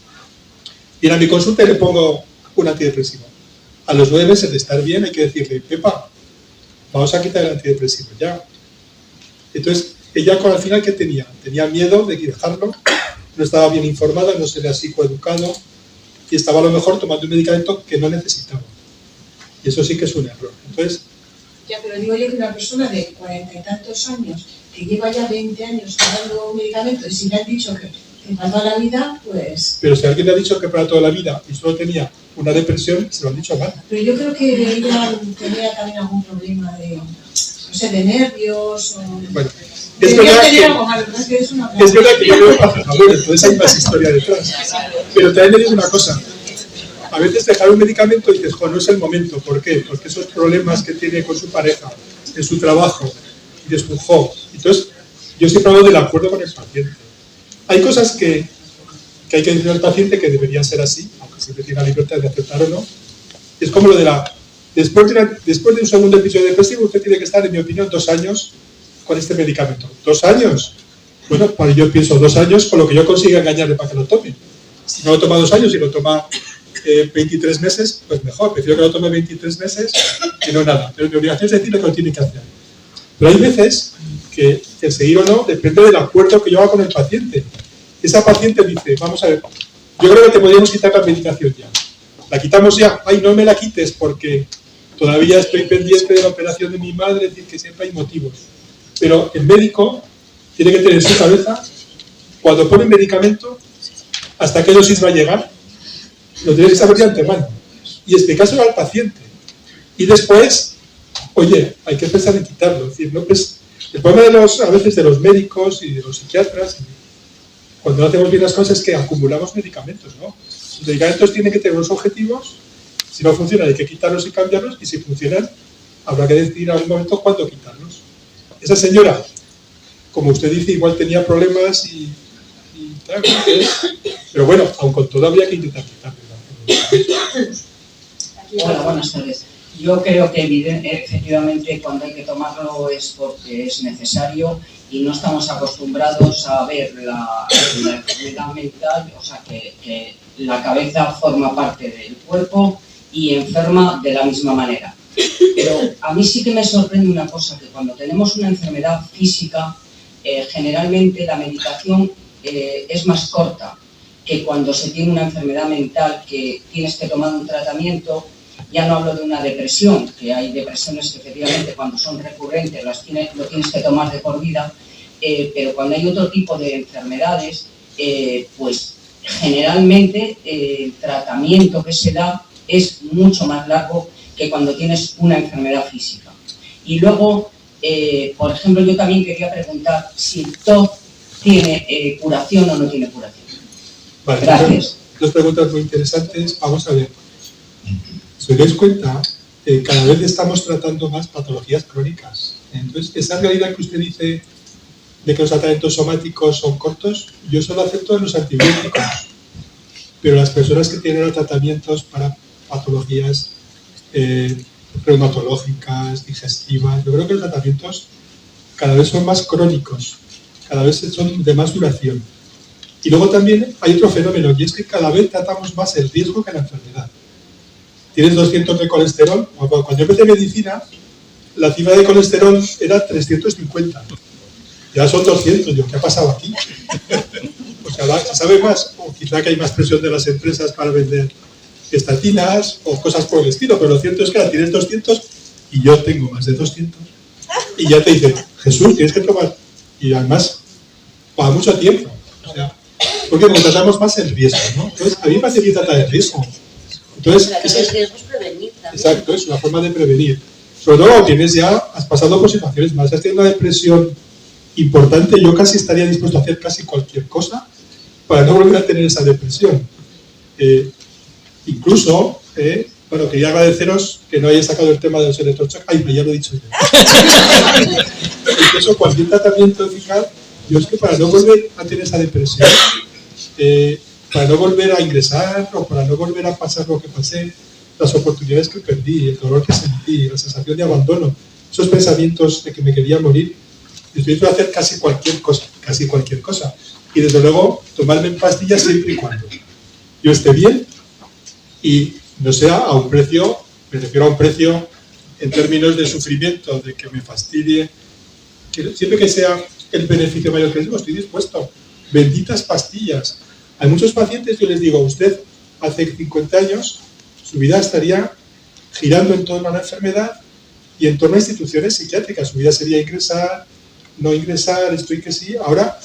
y a mi consulta y le pongo un antidepresivo. A los 9 meses de estar bien hay que decirle, Pepa, vamos a quitar el antidepresivo ya. Entonces, ella al final, ¿qué tenía? Tenía miedo de dejarlo, no estaba bien informada, no se le ha psicoeducado y estaba a lo mejor tomando un medicamento que no necesitaba. Y eso sí que es un error. Entonces, ya, pero digo yo que una persona de 40 y tantos años que lleva ya 20 años tomando un medicamento y si le han dicho que para toda la vida, pues... Pero si alguien le ha dicho que para toda la vida y solo tenía una depresión, se lo han dicho mal. Pero yo creo que ella tenía también algún problema de, no sé, de nervios o... Bueno, es verdad que yo veo pacientes, entonces hay más historia detrás. Pero también le digo una cosa. A veces dejar un medicamento y dices, no es el momento. ¿Por qué? Porque esos problemas que tiene con su pareja, en su trabajo, y de su entonces, yo siempre hablo del acuerdo con el paciente. Hay cosas que hay que decir al paciente que deberían ser así, aunque siempre tiene la libertad de aceptar o no. Es como lo de después de un segundo episodio depresivo, usted tiene que estar, en mi opinión, 2 años con este medicamento. ¿2 años? Bueno, pues yo pienso 2 años con lo que yo consiga engañarle para que lo tome. Si no lo toma 2 años y lo toma 23 meses, pues mejor. Prefiero que lo tome 23 meses que no nada. Pero mi obligación es decirle que lo tiene que hacer. Pero hay veces que el seguir o no depende del acuerdo que yo haga con el paciente. Esa paciente dice, vamos a ver, yo creo que te podríamos quitar la medicación ya. La quitamos ya. Ay, no me la quites porque todavía estoy pendiente de la operación de mi madre, es decir, que siempre hay motivos. Pero el médico tiene que tener en su cabeza, cuando pone un medicamento, hasta qué dosis va a llegar, lo tiene que saber de antemano. Y explicárselo al paciente. Y después, oye, hay que pensar en quitarlo. Es decir, no, pues, el problema a veces de los médicos y de los psiquiatras, cuando no hacemos bien las cosas, es que acumulamos medicamentos, ¿no? Los medicamentos tienen que tener unos objetivos, si no funcionan hay que quitarlos y cambiarlos, y si funcionan, habrá que decidir en algún momento cuándo quitarlos. Esa señora, como usted dice, igual tenía problemas y tal, pero bueno, aun con todo había que intentar quitarlo. Hola, buenas tardes. Yo creo que efectivamente cuando hay que tomarlo es porque es necesario y no estamos acostumbrados a ver la enfermedad mental, o sea, que la cabeza forma parte del cuerpo y enferma de la misma manera. Pero a mí sí que me sorprende una cosa, que cuando tenemos una enfermedad física, generalmente la medicación es más corta que cuando se tiene una enfermedad mental que tienes que tomar un tratamiento. Ya no hablo de una depresión, que hay depresiones que efectivamente cuando son recurrentes lo tienes que tomar de por vida, pero cuando hay otro tipo de enfermedades, pues generalmente el tratamiento que se da es mucho más largo que cuando tienes una enfermedad física. Y luego, por ejemplo, yo también quería preguntar si el TOC tiene curación o no tiene curación. Vale, gracias. Dos preguntas muy interesantes. Vamos a ver. Si os dais cuenta, cada vez estamos tratando más patologías crónicas. Entonces, esa realidad que usted dice de que los tratamientos somáticos son cortos, yo solo acepto en los antibióticos. Pero las personas que tienen tratamientos para patologías reumatológicas, digestivas, yo creo que los tratamientos cada vez son más crónicos, cada vez son de más duración. Y luego también hay otro fenómeno, y es que cada vez tratamos más el riesgo que la enfermedad. Tienes 200 de colesterol. Cuando yo empecé medicina, la cifra de colesterol era 350. ya son 200, yo, ¿qué ha pasado aquí? Pues se sabe más, o quizá que hay más presión de las empresas para vender estatinas o cosas por el estilo, pero lo cierto es que la tienes 200 y yo tengo más de 200 y ya te dicen, Jesús, tienes que tomar, y además para mucho tiempo, o sea, porque nos tratamos más el riesgo, ¿no? Entonces, a mí me parece que trata el riesgo. Entonces, el riesgo es prevenir también. Exacto, es una forma de prevenir. Sobre todo tienes ya, has pasado por situaciones más, has tenido una depresión importante, yo casi estaría dispuesto a hacer casi cualquier cosa para no volver a tener esa depresión. Incluso, bueno, quería agradeceros que no hayáis sacado el tema de los electrochoques. Ay, ya lo he dicho yo. Incluso cualquier tratamiento eficaz, yo es que para no volver a tener esa depresión, para no volver a ingresar o para no volver a pasar lo que pasé, las oportunidades que perdí, el dolor que sentí, la sensación de abandono, esos pensamientos de que me quería morir, estoy dispuesto a hacer casi cualquier cosa. Y desde luego, tomarme pastillas siempre y cuando yo esté bien y no sea a un precio, me refiero a un precio en términos de sufrimiento, de que me fastidie, siempre que sea el beneficio mayor que tengo, estoy dispuesto. Benditas pastillas. Hay muchos pacientes, yo les digo, usted hace 50 años, su vida estaría girando en torno a una enfermedad y en torno a instituciones psiquiátricas. Su vida sería ingresar, no ingresar, esto y que sí. Ahora,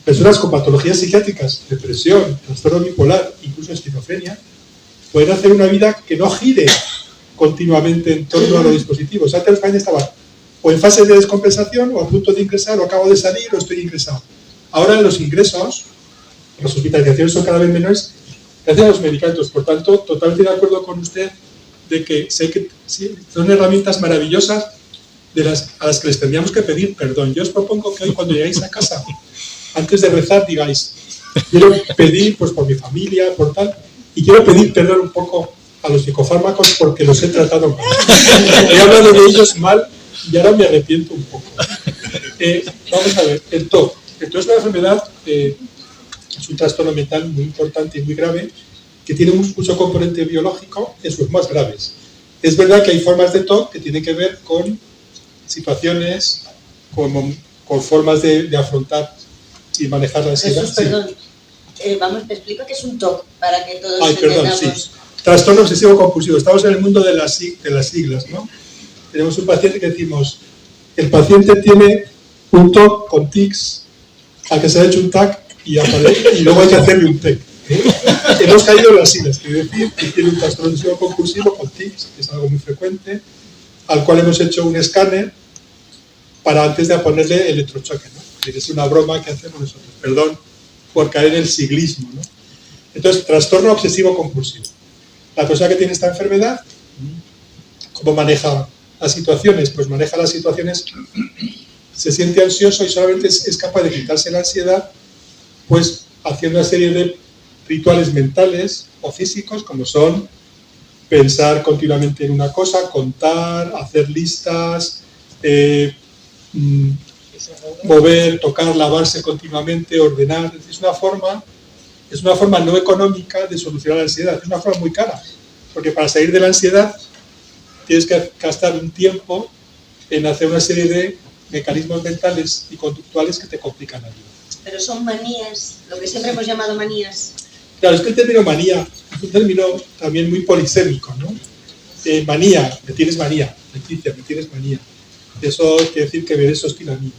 personas con patologías psiquiátricas, depresión, trastorno bipolar, incluso esquizofrenia, pueden hacer una vida que no gire continuamente en torno a los dispositivos. Antes España estaba o en fase de descompensación, o a punto de ingresar, o acabo de salir, o estoy ingresado. Ahora los ingresos, las hospitalizaciones son cada vez menores gracias a los medicamentos. Por tanto, totalmente de acuerdo con usted de que sé que sí, son herramientas maravillosas a las que les tendríamos que pedir perdón. Yo os propongo que hoy, cuando llegáis a casa, antes de rezar, digáis, quiero pedir pues por mi familia, por tal, y quiero pedir perdón un poco a los psicofármacos porque los he tratado mal. He hablado de ellos mal y ahora me arrepiento un poco. Vamos a ver, el TOC. El TOC es una enfermedad, es un trastorno mental muy importante y muy grave, que tiene mucho componente biológico en sus más graves. Es verdad que hay formas de TOC que tienen que ver con situaciones, con formas de afrontar y manejar la ansiedad. Jesús, perdón. Vamos, te explico que es un TOC, para que todos entendamos. Sí. Trastorno obsesivo compulsivo. Estamos en el mundo de las siglas, ¿no? Tenemos un paciente que decimos, el paciente tiene un TOC con tics, al que se ha hecho un TAC y luego hay que hacerle un TEC. Hemos caído en las siglas, quiere decir que tiene un trastorno obsesivo compulsivo con tics, que es algo muy frecuente, al cual hemos hecho un escáner para antes de ponerle electrochoque, ¿no? Es una broma que hacemos nosotros, perdón por caer en el siglismo, ¿no? Entonces, trastorno obsesivo compulsivo. La persona que tiene esta enfermedad, ¿cómo maneja las situaciones? Pues maneja las situaciones, se siente ansioso y solamente es capaz de quitarse la ansiedad, pues haciendo una serie de rituales mentales o físicos, como son pensar continuamente en una cosa, contar, hacer listas, mover, tocar, lavarse continuamente, ordenar. Es una forma no económica de solucionar la ansiedad. Es una forma muy cara, porque para salir de la ansiedad tienes que gastar un tiempo en hacer una serie de mecanismos mentales y conductuales que te complican la vida. Pero son manías, lo que siempre hemos llamado manías. Claro, es que el término manía es un término también muy polisémico, ¿no? Manía, me tienes manía, Leticia, me tienes manía. Eso quiere decir que me eres hostil a mí.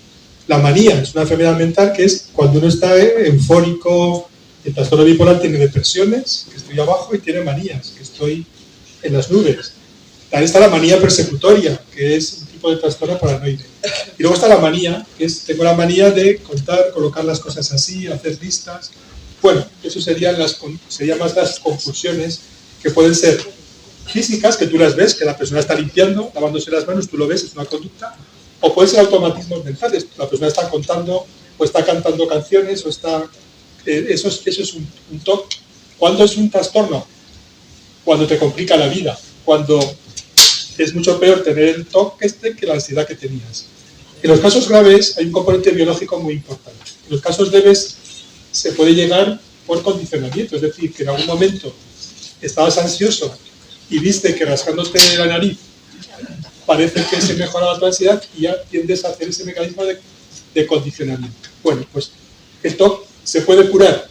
La manía es una enfermedad mental que es cuando uno está eufórico. El trastorno bipolar tiene depresiones, que estoy abajo, y tiene manías, que estoy en las nubes. También está la manía persecutoria, que es un tipo de trastorno paranoide. Y luego está la manía, que es, tengo la manía de contar, colocar las cosas así, hacer listas. Bueno, eso serían más las confusiones, que pueden ser físicas, que tú las ves, que la persona está limpiando, lavándose las manos, tú lo ves, es una conducta. O pueden ser automatismos mentales, la persona está contando, o está cantando canciones, o está... Eso es un TOC. ¿Cuándo es un trastorno? Cuando te complica la vida, cuando es mucho peor tener el TOC que la ansiedad que tenías. En los casos graves hay un componente biológico muy importante. En los casos leves se puede llegar por condicionamiento, es decir, que en algún momento estabas ansioso y viste que rascándote la nariz parece que se mejoraba tu ansiedad y ya tiendes a hacer ese mecanismo de de condicionamiento. Bueno, pues el TOC se puede curar.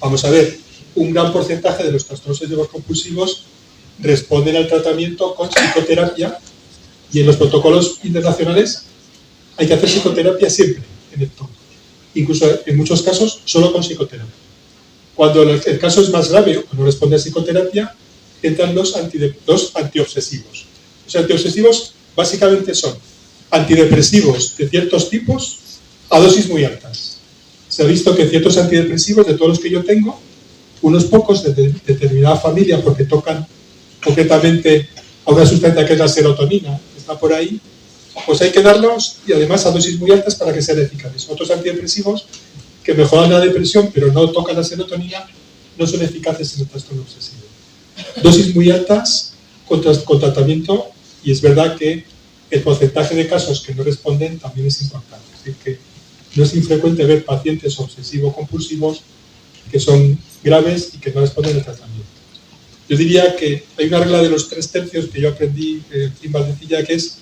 Vamos a ver, un gran porcentaje de los trastornos obsesivos compulsivos responden al tratamiento con psicoterapia, y en los protocolos internacionales hay que hacer psicoterapia siempre en el TOC. Incluso en muchos casos solo con psicoterapia. Cuando el caso es más grave o no responde a psicoterapia, entran los antiobsesivos. Los antiobsesivos básicamente son antidepresivos de ciertos tipos a dosis muy altas. Se ha visto que ciertos antidepresivos, de todos los que yo tengo, unos pocos de determinada familia, porque tocan concretamente a una sustancia que es la serotonina, que está por ahí, pues hay que darlos, y además a dosis muy altas para que sean eficaces. Otros antidepresivos que mejoran la depresión pero no tocan la serotonina no son eficaces en el trastorno obsesivo. Dosis muy altas con tratamiento, y es verdad que el porcentaje de casos que no responden también es importante. Es decir, que no es infrecuente ver pacientes obsesivo-compulsivos que son graves y que no responden al tratamiento. Yo diría que hay una regla de los 3/3 que yo aprendí en Valdecilla, que es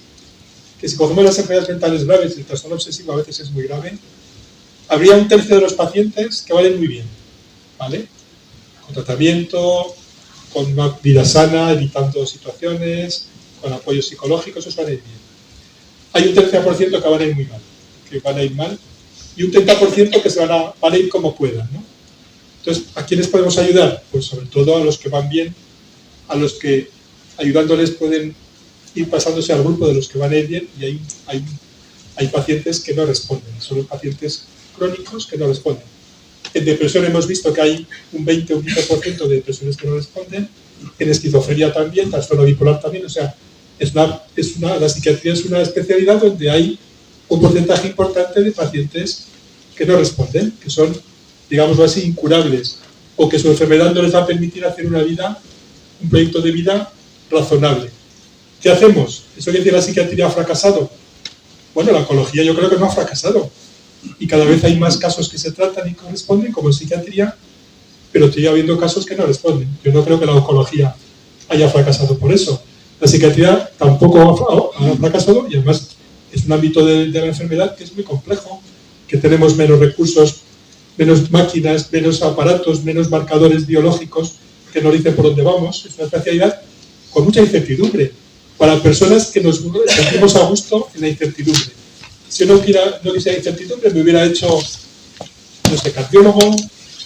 que si cogemos las enfermedades mentales graves y el trastorno obsesivo a veces es muy grave, habría 1/3 de los pacientes que valen muy bien, ¿vale? Con tratamiento, con una vida sana, evitando situaciones, con apoyo psicológico, eso van a ir bien. Hay un 30% que van a ir muy mal, y un 30% que van a ir como puedan, ¿no? Entonces, ¿a quiénes podemos ayudar? Pues sobre todo a los que van bien, a los que ayudándoles pueden ir pasándose al grupo de los que van a ir bien, y hay pacientes que no responden, son los pacientes crónicos que no responden. En depresión hemos visto que hay un 20 o un 15% de depresiones que no responden, en esquizofrenia también, trastorno bipolar también, o sea, la psiquiatría es una especialidad donde hay un porcentaje importante de pacientes que no responden, que son, digámoslo así, incurables, o que su enfermedad no les va a permitir hacer un proyecto de vida razonable. ¿Qué hacemos? ¿Eso quiere decir que la psiquiatría ha fracasado? Bueno, la oncología yo creo que no ha fracasado, y cada vez hay más casos que se tratan y corresponden, como en psiquiatría, pero sigue habiendo casos que no responden. Yo no creo que la oncología haya fracasado por eso. La psiquiatría tampoco ha fracasado, y además es un ámbito de la enfermedad que es muy complejo, que tenemos menos recursos, menos máquinas, menos aparatos, menos marcadores biológicos que nos dicen por dónde vamos. Es una especialidad con mucha incertidumbre, para personas que nos sentimos a gusto en la incertidumbre. Si yo no quisiera incertidumbre, me hubiera hecho, no sé, cardiólogo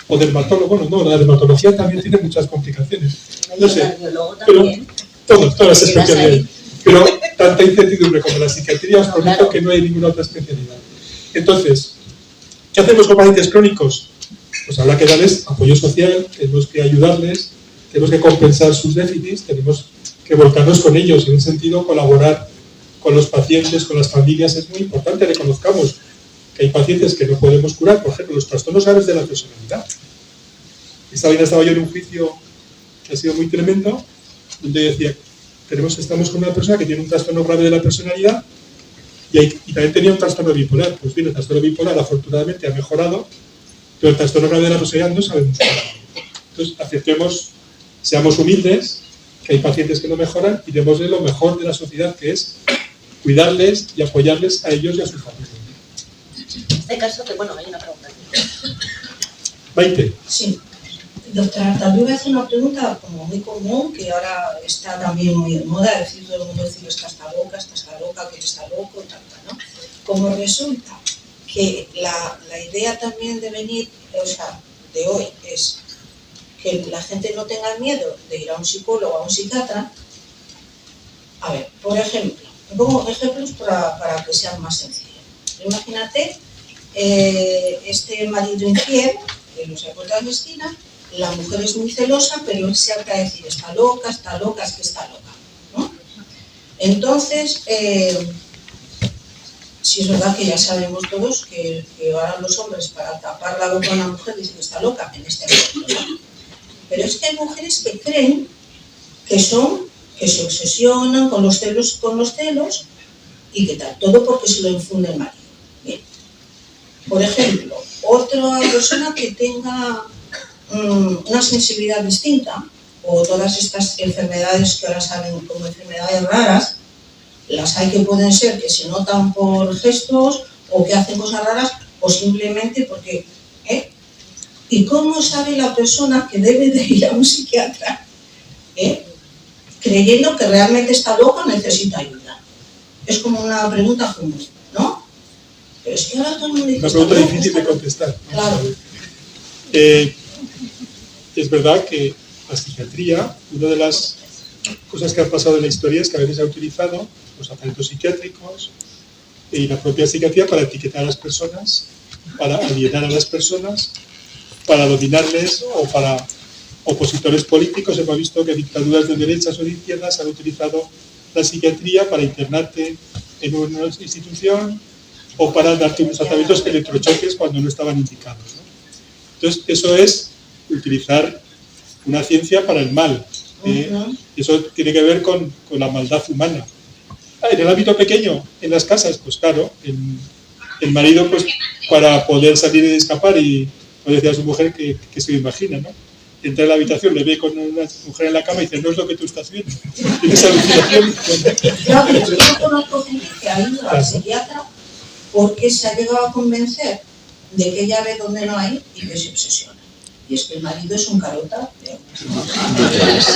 o dermatólogo. Bueno, no, la dermatología también tiene muchas complicaciones. No sé, pero todas las especialidades. Pero tanta incertidumbre como la psiquiatría, os prometo que no hay ninguna otra especialidad. Entonces, ¿qué hacemos con pacientes crónicos? Pues habrá que darles apoyo social, tenemos que ayudarles, tenemos que compensar sus déficits, tenemos que volcarnos con ellos, en un sentido colaborar con los pacientes, con las familias. Es muy importante, reconozcamos que hay pacientes que no podemos curar, por ejemplo, los trastornos graves de la personalidad. Estaba yo en un juicio que ha sido muy tremendo, donde decía, estamos con una persona que tiene un trastorno grave de la personalidad y también tenía un trastorno bipolar. Pues bien, el trastorno bipolar afortunadamente ha mejorado, pero el trastorno grave de la personalidad no sabemos nada. Entonces, aceptemos, seamos humildes, que hay pacientes que no mejoran, y démosle lo mejor de la sociedad, que es cuidarles y apoyarles a ellos y a sus familias. En este caso, hay una pregunta. Maite. Sí. Doctora Artal, yo voy a hacer una pregunta como muy común, que ahora está también muy de moda, es decir, todo el mundo dice, está loca, que está loco, tal, ¿no? Como resulta que la idea también de venir, de hoy, es que la gente no tenga miedo de ir a un psicólogo o a un psiquiatra. A ver, por ejemplo, pongo ejemplos para que sean más sencillos. Imagínate este marido infiel, que no se encuentra en la esquina, la mujer es muy celosa, pero él se harta a decir, está loca, es que está loca, ¿no? Entonces, si es verdad que ya sabemos todos que ahora los hombres, para tapar la boca a una mujer, dicen que está loca, en este ejemplo, ¿no? Pero es que hay mujeres que creen que se obsesionan con los celos y que tal, todo porque se lo infunde el marido. Bien. Por ejemplo, otra persona que tenga una sensibilidad distinta, o todas estas enfermedades que ahora salen como enfermedades raras, las hay que pueden ser que se notan por gestos, o que hacen cosas raras, o simplemente porque... ¿Y cómo sabe la persona que debe de ir a un psiquiatra? Creyendo que realmente está loca o necesita ayuda. Es como una pregunta común, ¿no? Pero es que ahora todo el mundo dice... Una pregunta difícil de contestar. Claro. Es verdad que la psiquiatría, una de las cosas que han pasado en la historia es que a veces se ha utilizado los aparatos psiquiátricos y la propia psiquiatría para etiquetar a las personas, para alienar a las personas, para dominarles o para opositores políticos. Hemos visto que dictaduras de derechas o de izquierdas han utilizado la psiquiatría para internarte en una institución o para darte unos tratamientos electrochoques cuando no estaban indicados, ¿no? Entonces, eso es utilizar una ciencia para el mal. Eso tiene que ver con la maldad humana. En el ámbito pequeño, en las casas, pues claro, el marido, pues para poder salir y escapar, y nos decía a su mujer que se lo imagina, ¿no? Entra en la habitación, le ve con una mujer en la cama y dice, no es lo que tú estás viendo. Tienes alucinación. Claro, pero yo conozco gente que ha ido al psiquiatra porque se ha llegado a convencer de que ella ve donde no hay y que se obsesiona. Y es que el marido es un carota.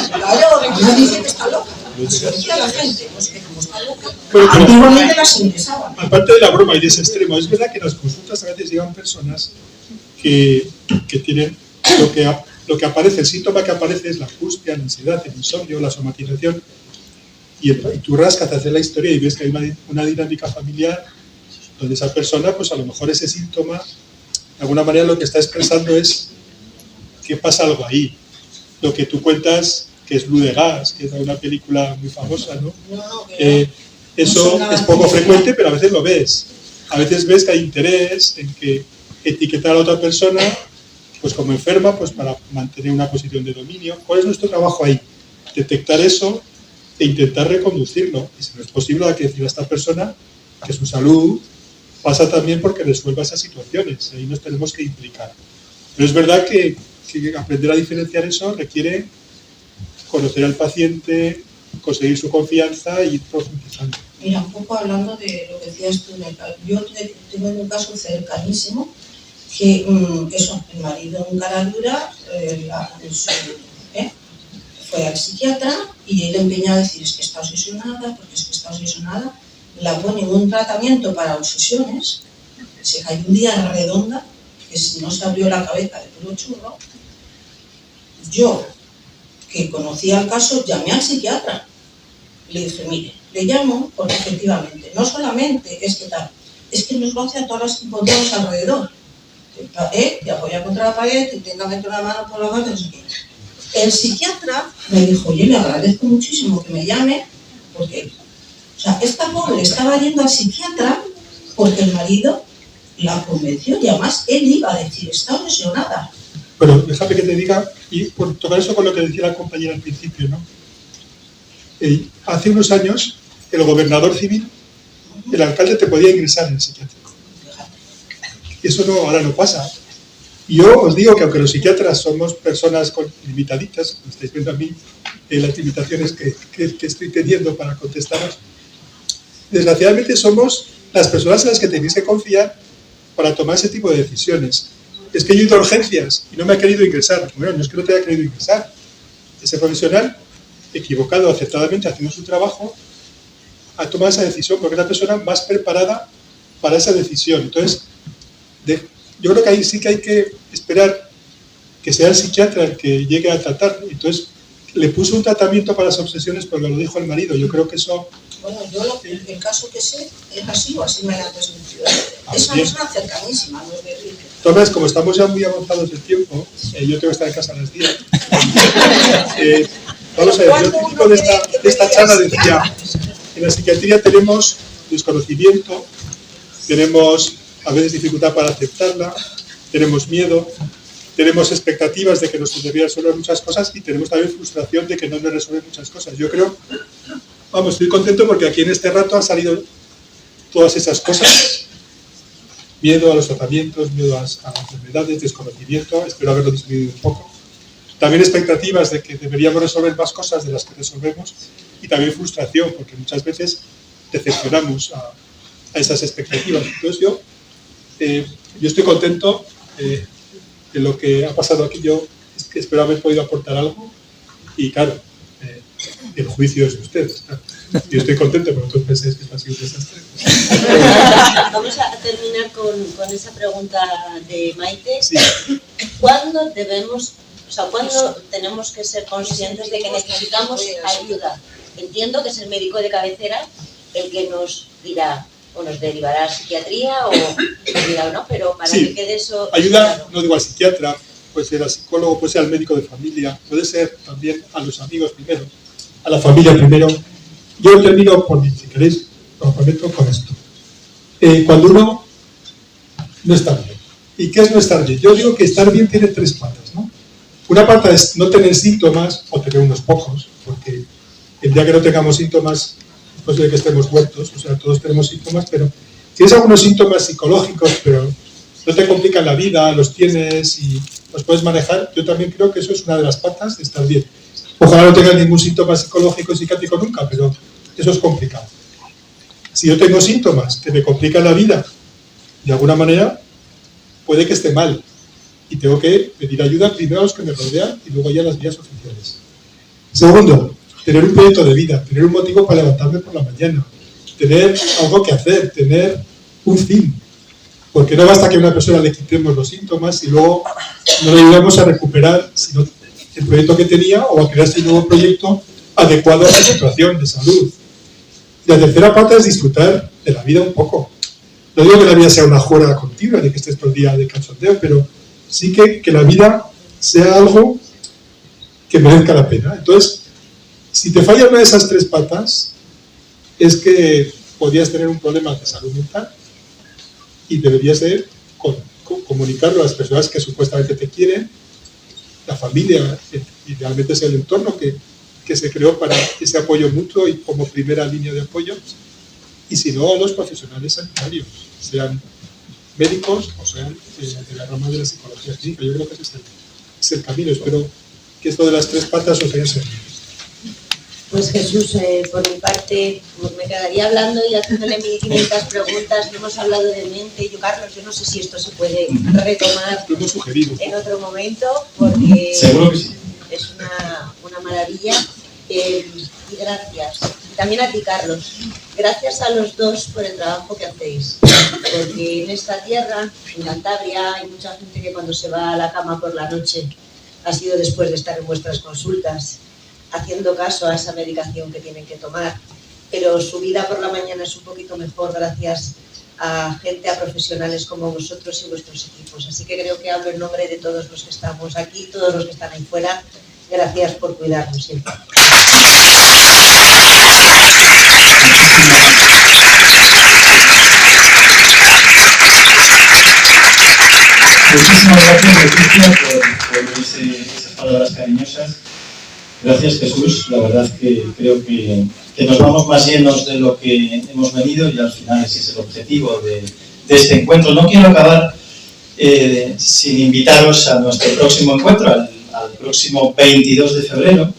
Claro, no dice que está loca. Dice a la gente, pues que como está loca, antiguamente las ingresaban. Aparte de la broma y de ese extremo, es verdad que en las consultas a veces llegan personas que tienen lo que aparece, el síntoma que aparece es la angustia, la ansiedad, el insomnio, la somatización, y tú rascas, haces la historia y ves que hay una dinámica familiar donde esa persona, pues a lo mejor ese síntoma, de alguna manera lo que está expresando es que pasa algo ahí. Lo que tú cuentas, que es Blue de Gas, que es una película muy famosa, ¿no? Eso es poco frecuente, pero a veces lo ves. A veces ves que hay interés en que etiquetar a la otra persona pues como enferma, pues para mantener una posición de dominio. ¿Cuál es nuestro trabajo ahí? Detectar eso e intentar reconducirlo. Y si no es posible, hay que decir a esta persona que su salud pasa también porque resuelva esas situaciones. Ahí nos tenemos que implicar. Pero es verdad que aprender a diferenciar eso requiere conocer al paciente, conseguir su confianza y ir profundizando. Mira, un poco hablando de lo que decías tú, yo tengo un caso cercanísimo que eso, el marido en cara dura fue al psiquiatra y él empeñado a decir es que está obsesionada, porque es que está obsesionada, la pone en un tratamiento para obsesiones, se cayó un día redonda, que si no se abrió la cabeza de puro churro. Yo, que conocía el caso, llamé al psiquiatra. Le dije, mire, le llamo porque efectivamente, no solamente es que tal, es que nos lo hace a todas las que encontramos alrededor. Te apoya contra la pared, te intenta meter una mano por la boca, no sé qué. El psiquiatra me dijo, oye, le agradezco muchísimo que me llame, porque, o sea, esta pobre estaba yendo al psiquiatra porque el marido la convenció y además él iba a decir, está obsesionada. Bueno, déjame que te diga, y por tocar eso con lo que decía la compañera al principio, ¿no? Hace unos años, el gobernador civil, el alcalde te podía ingresar en el psiquiátrico. Eso no, ahora no pasa. Y yo os digo que aunque los psiquiatras somos personas limitaditas, como estáis viendo a mí, las limitaciones que estoy teniendo para contestaros, desgraciadamente somos las personas en las que tenéis que confiar para tomar ese tipo de decisiones. Es que yo he ido a urgencias y no me ha querido ingresar. Bueno, no es que no te haya querido ingresar. Ese profesional, equivocado, acertadamente, haciendo su trabajo, ha tomado esa decisión porque es la persona más preparada para esa decisión. Entonces, yo creo que ahí sí que hay que esperar que sea el psiquiatra el que llegue a tratar. Entonces, le puso un tratamiento para las obsesiones porque lo dijo el marido. Yo creo que eso... Bueno, yo el caso que sé es así o así me ha transmitido. Es una persona cercanísima, no es de Enrique. Entonces, como estamos ya muy avanzados del tiempo, yo tengo que estar en casa a las 10. Vamos a ver, yo típico de esta charla decía, en la psiquiatría tenemos desconocimiento, tenemos a veces dificultad para aceptarla, tenemos miedo, tenemos expectativas de que nos deberían resolver muchas cosas y tenemos también frustración de que no nos resuelven muchas cosas. Yo creo, vamos, estoy contento porque aquí en este rato han salido todas esas cosas. Miedo a los tratamientos, miedo a las enfermedades, desconocimiento, espero haberlo disminuido un poco. También expectativas de que deberíamos resolver más cosas de las que resolvemos y también frustración, porque muchas veces decepcionamos a a esas expectativas. Entonces yo estoy contento de lo que ha pasado aquí. Yo es que espero haber podido aportar algo y claro, el juicio es de ustedes. Claro. Yo estoy contento, pero vosotros pensáis que esto ha sido un desastre. Vamos a terminar con esa pregunta de Maite. Sí. ¿Cuándo cuándo tenemos que ser conscientes de que necesitamos ayuda? Entiendo que es el médico de cabecera el que nos dirá o nos derivará a psiquiatría o dirá o no, pero para que quede eso ayuda, claro. No digo al psiquiatra, puede ser al psicólogo, puede ser al médico de familia, puede ser también a los amigos primero, a la familia primero. Yo termino por mí, si queréis, os prometo con esto. Cuando uno no está bien. ¿Y qué es no estar bien? Yo digo que estar bien tiene tres patas, ¿no? Una pata es no tener síntomas o tener unos pocos, porque el día que no tengamos síntomas es posible que estemos muertos, o sea, todos tenemos síntomas, pero si tienes algunos síntomas psicológicos, pero no te complican la vida, los tienes y los puedes manejar, yo también creo que eso es una de las patas de estar bien. Ojalá no tengas ningún síntoma psicológico y psiquiátrico nunca, pero eso es complicado. Si yo tengo síntomas que me complican la vida, de alguna manera, puede que esté mal. Y tengo que pedir ayuda primero a los que me rodean y luego ya a las vías oficiales. Segundo, tener un proyecto de vida, tener un motivo para levantarme por la mañana, tener algo que hacer, tener un fin. Porque no basta que a una persona le quitemos los síntomas y luego no le ayudamos a recuperar sino el proyecto que tenía o a crearse un nuevo proyecto adecuado a su situación de salud. Y la tercera parte es disfrutar de la vida un poco. No digo que la vida sea una juerga continua, ni que estés todo el día de cachondeo, pero sí que la vida sea algo que merezca la pena. Entonces, si te falla una de esas tres patas, es que podrías tener un problema de salud mental y deberías de comunicarlo a las personas que supuestamente te quieren, la familia, idealmente es el entorno que se creó para ese apoyo mutuo y como primera línea de apoyo, y si no, a los profesionales sanitarios, sean médicos o sean de la rama de la psicología clínica. Yo creo que ese es el camino. Espero que esto de las tres patas os haya servido. Pues Jesús, por mi parte, pues me quedaría hablando y haciéndole 1500 preguntas. Hemos hablado de mente. Y yo, Carlos, yo no sé si esto se puede retomar en otro momento, porque seguro que sí. Es una maravilla. Y gracias. Y también a ti, Carlos. Gracias a los dos por el trabajo que hacéis. Porque en esta tierra, en Cantabria, hay mucha gente que cuando se va a la cama por la noche ha sido después de estar en vuestras consultas, haciendo caso a esa medicación que tienen que tomar, pero su vida por la mañana es un poquito mejor gracias a gente, a profesionales como vosotros y vuestros equipos. Así que creo que hablo en nombre de todos los que estamos aquí, todos los que están ahí fuera. Gracias por cuidarnos siempre. Muchísimas gracias, Leticia, por esas palabras cariñosas. Gracias, Jesús. La verdad que creo que nos vamos más llenos de lo que hemos venido y al final ese es el objetivo de este encuentro. No quiero acabar sin invitaros a nuestro próximo encuentro, al próximo 22 de febrero.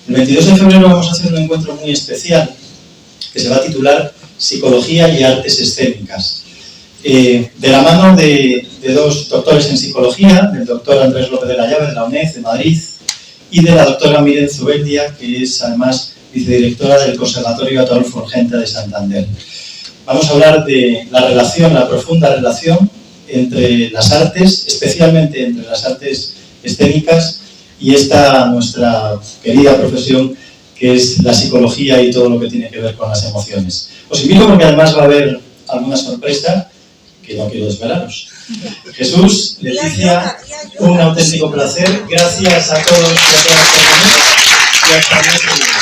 El 22 de febrero vamos a hacer un encuentro muy especial que se va a titular Psicología y Artes Escénicas. De la mano de dos doctores en psicología, del doctor Andrés López de la Llave de la UNED de Madrid y de la doctora Miren Zubeldia, que es además vicedirectora del Conservatorio Ataulfo Urgente de Santander. Vamos a hablar de la relación, la profunda relación entre las artes, especialmente entre las artes escénicas y esta nuestra querida profesión que es la psicología y todo lo que tiene que ver con las emociones. Os invito porque además va a haber alguna sorpresa que no quiero desvelaros. Jesús, Leticia, un auténtico placer. Gracias a todos y a todas por venir y hasta el mes que viene.